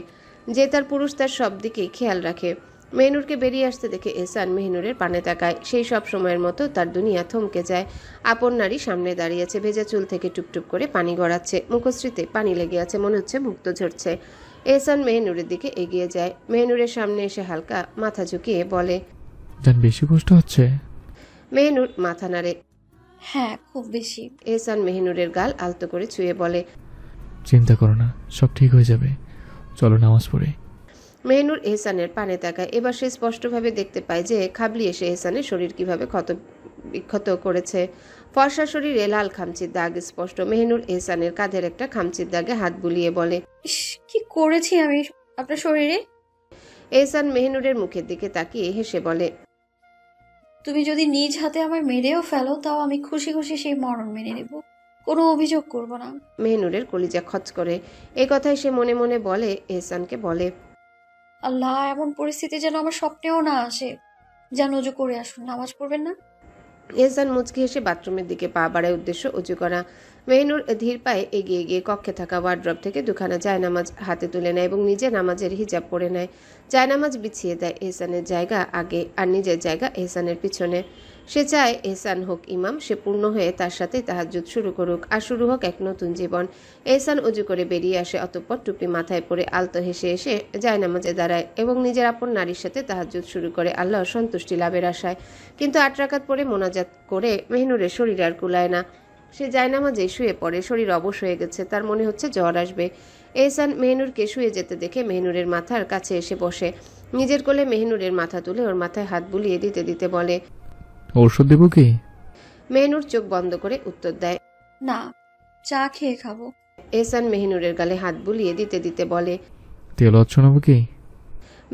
যে তার পুরুষ তার সব দিকেই খেয়াল রাখে। মেহনুরকে বেরিয়ে আসতে দেখে এহসান মেহনুরের পানে তাকায়। সেই সব সময়ের মতো তার দুনিয়া থমকে যায়। আপন নারী সামনে দাঁড়িয়েছে, ভেজা চুল থেকে টুপটুপ করে পানি গড়াচ্ছে, মুখশ্রীতে পানি লেগে আছে, মনে হচ্ছে মুক্ত ঝরছে। এহসান মেহনুরের দিকে এগিয়ে যায়। মেহনুরের সামনে এসে হালকা মাথা ঝুঁকিয়ে বলে, জান বেশি কষ্ট হচ্ছে? মেহনুর মাথা নাড়ে। হ্যাঁ, খুব বেশি। এহসান মেহনুরের গাল আলতো করে ছুঁয়ে বলে, চিন্তা করো না, সব ঠিক হয়ে যাবে, চলো নামাজ পড়ে। মেহনুর এহসানের পানে তাকায়। এবার সে স্পষ্টভাবে দেখতে পায় যে খাবলি এসে এহসানের শরীর কিভাবে ক্ষত বিক্ষত করেছে। ফর্সা শরীরে লাল খামচির দাগ স্পষ্ট। মেহনুর এহসানের কাঁধের একটা খামচির দাগে হাত বুলিয়ে বলে, ইস, কি করেছি আমি আপনার শরীরে? এহসান মেহনুরের মুখের দিকে তাকিয়ে হেসে বলে, তুমি যদি নিজ হাতে আমার মেরেও ফেলো, তাও আমি খুশি খুশি সেই মরণ মেনে নেব, কোনো অভিযোগ করব না। মেহনুরের কলিজা খচ করে। এ কথাই সে মনে মনে বলে এহসানকে বলে, আল্লাহ, এমন পরিস্থিতি যেন আমার স্বপ্নেও না আসে। যেন অজু করে আসুন, নামাজ পড়বেন না? এহসান মুচকি হেসে বাথরুমের দিকে পা বাড়ায়, উদ্দেশ্য অজু করা। মেহনুর ধীর পায়ে এগিয়ে গিয়ে কক্ষে থাকা ওয়ার্ড্রপ থেকে দুখানা জায়নামাজ হাতে তুলে নেয় এবং নিজে নামাজের হিজাব পরে নেয়। জায়নামাজ বিছিয়ে দেয় এহসানের জায়গা আগে আর নিজের জায়গা এহসানের পিছনে। সে চায় এহসান হোক ইমাম, সে পূর্ণ হয়ে তার সাথে তাহাজ্জুদ শুরু করুক আর শুরু হোক এক নতুন জীবন। এহসান উজু করে বেরিয়ে আসে, অতঃপর টুপি মাথায় পরে আলতো হেসে এসে জায়নামাজে দাঁড়ায় এবং নিজের আপন নারীর সাথে তাহাজ্জুদ শুরু করে আল্লাহর সন্তুষ্টি লাভের আশায়। কিন্তু 8 রাকাত পরে মোনাজাত করে মেহনুরের শরীর আর কুলায় না। সে জায়নামাজে শুয়ে পড়ে, শরীর অবশ হয়ে গেছে, তার মনে হচ্ছে জ্বর আসবে। এহসান মেহনুরকে শুয়ে যেতে দেখে মেহনুরের মাথার কাছে এসে বসে, নিজের কোলে মেহনুরের মাথা তুলে ওর মাথায় হাত বুলিয়ে দিতে দিতে বলে, ঔষধ দেবো কি? মেহনুর চোখ বন্ধ করে উত্তর দেয়, না, চা খেয়ে খাবো। এহসান মেহনুরের গালে হাত বুলিয়ে দিতে দিতে বলে, তেল শোনাবো কি?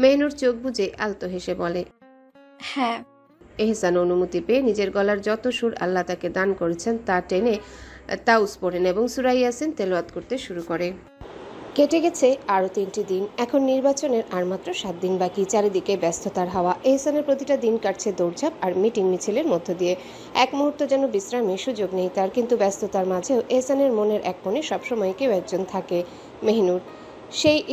মেহনুর চোখ বুজে আলতো হেসে বলে, হ্যাঁ। এহসান অনুমতি পেয়ে নিজের গলার যত সুর আল্লাহ তাকে দান করেছেন তা টেনে তাউস পড়েন এবং সূরা ইয়াসিন তেলাওয়াত করতে শুরু করে। কেটে গেছে আরও 3টি দিন। এখন নির্বাচনের আর মাত্র 7 দিন বাকি। চারিদিকে ব্যস্ততার হাওয়া। এহসানের প্রতিটা দিন কাটছে দৌড়ঝাঁপ আর মিটিং মিছিলের মধ্য দিয়ে। এক মুহূর্ত যেন বিশ্রামের সুযোগ নেই তার। কিন্তু ব্যস্ততার মাঝেও এহসানের মনের এক কোণে সবসময় কেউ একজন থাকে, মেহনুর।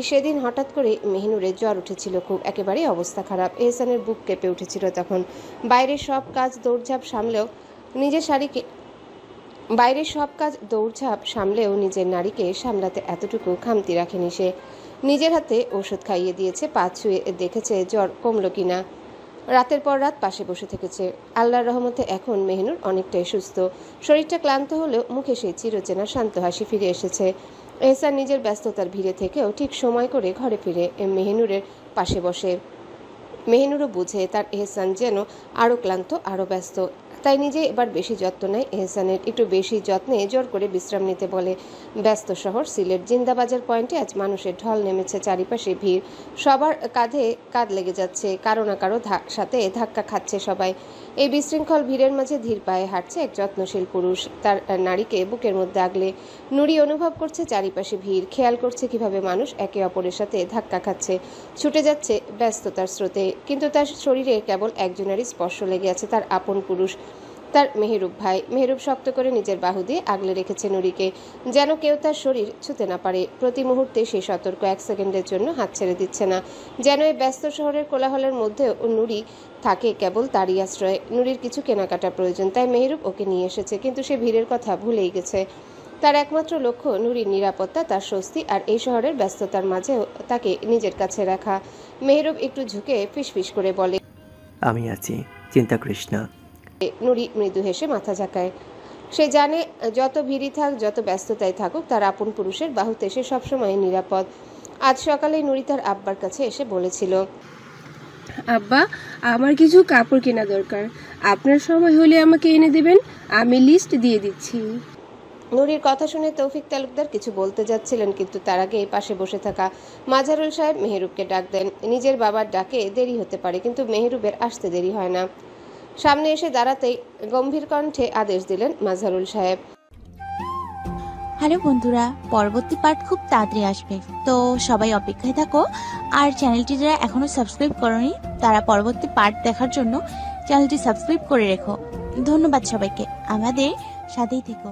সেদিন হঠাৎ করে মেহনুরের জ্বর উঠেছিল খুব, একেবারেই অবস্থা খারাপ। এহসানের বুক কেঁপে উঠেছিল তখন। বাইরের সব কাজ দৌড়ঝাঁপ সামলেও নিজের নারীকে সামলাতে এতটুকু খামতি রাখেনি সে। নিজের হাতে ওষুধ খাইয়ে দিয়েছে, পা ছুঁয়ে দেখেছে জ্বর কমল কিনা। রাতের পর রাত পাশে বসে থেকেছে। আল্লাহর রহমতে এখন মেহনুর অনেকটাই সুস্থ। শরীরটা ক্লান্ত হলেও মুখে সেই চিরচেনা শান্ত হাসি ফিরে এসেছে। এহসান নিজের ব্যস্ততার ভিড়ে থেকেও ঠিক সময় করে ঘরে ফিরে মেহনুরের পাশে বসে। মেহনুরও বুঝে তার এহসান যেন আরও ক্লান্ত, আরও ব্যস্ত, তাই নিজে এবার বেশি যত্ন নেয় এহসানের। একটু বেশি যত্নে জোর করে বিশ্রাম নিতে বলে। ব্যস্ত শহর সিলেট। জিন্দাবাজার পয়েন্টে আজ মানুষের ঢল নেমেছে, চারিপাশে ভিড়, সবার কাঁধে কাঁধ লেগে যাচ্ছে, কারো না কারো সাথে ধাক্কা খাচ্ছে সবাই। এই বিশৃঙ্খল ভিড়ের মাঝে ধীর পায়ে হাঁটছে এক যত্নশীল পুরুষ, তার নারীকে বুকের মধ্যে আগলে। নুরি অনুভব করছে চারিপাশে ভিড়, খেয়াল করছে কিভাবে মানুষ একে অপরের সাথে ধাক্কা খাচ্ছে, ছুটে যাচ্ছে ব্যস্ততার স্রোতে। কিন্তু তার শরীরে কেবল একজনেরই স্পর্শ লেগে আছে, তার আপন পুরুষ, তার মেহরুব ভাই। মেহরুব শক্ত করে নিজের বাহু দিয়ে আগলে রেখেছে নুরিকে, যেন কেউ তার শরীর ছুঁতে না পারে। প্রতি মুহূর্তে সে সতর্ক, 1 সেকেন্ডের জন্য হাত ছেড়ে দিচ্ছে না, যেন এই ব্যস্ত শহরের কোলাহলের মধ্যে নুরি থাকে কেবল তারই আশ্রয়ে। নুরির কিছু কেনাকাটা প্রয়োজন, তাই মেহরুব ওকে নিয়ে এসেছে, কিন্তু সে ভিড়ের কথা ভুলেই গেছে। তার একমাত্র লক্ষ্য নুরির নিরাপত্তা, তার স্বস্তি আর এই শহরের ব্যস্ততার মাঝেও তাকে নিজের কাছে রাখা। মেহরুব একটু ঝুঁকে ফিসফিস করে বলে, আমি আছি, চিন্তা করিস না। নুরি মৃদু হেসে মাথা ঝাঁকায়। সে জানে যত ভিড়ই থাক, যত ব্যস্ততায় থাকুক, তার আপন পুরুষের বাহুতে সে সবসময় নিরাপদ। আজ সকালে নুরি তার আব্বার কাছে এসে বলেছিল, আব্বা, আমার কিছু কাপড় কেনা দরকার, আপনার সময় হলে আমাকে এনে দেবেন, আমি লিস্ট দিয়ে দিচ্ছি। নুরির কথা শুনে তৌফিক তালুকদার কিছু বলতে যাচ্ছিলেন, কিন্তু তার আগে পাশে বসে থাকা মাজারুল সাহেব মেহরুবকে ডাক দেন। নিজের বাবার ডাকে দেরি হতে পারে, কিন্তু মেহরুবের আসতে দেরি হয় না। সামনে এসে দাঁড়াতেই গম্ভীর কণ্ঠে আদেশ দিলেন মাজারুল সাহেব, হ্যালো বন্ধুরা, পরবর্তী পার্ট খুব তাড়াতাড়ি আসবে, তো সবাই অপেক্ষায় থাকো। আর চ্যানেলটি যারা এখনো সাবস্ক্রাইব করোনি তারা পরবর্তী পার্ট দেখার জন্য চ্যানেলটি সাবস্ক্রাইব করে রেখো। ধন্যবাদ সবাইকে, আমাদের সাথেই থেকো।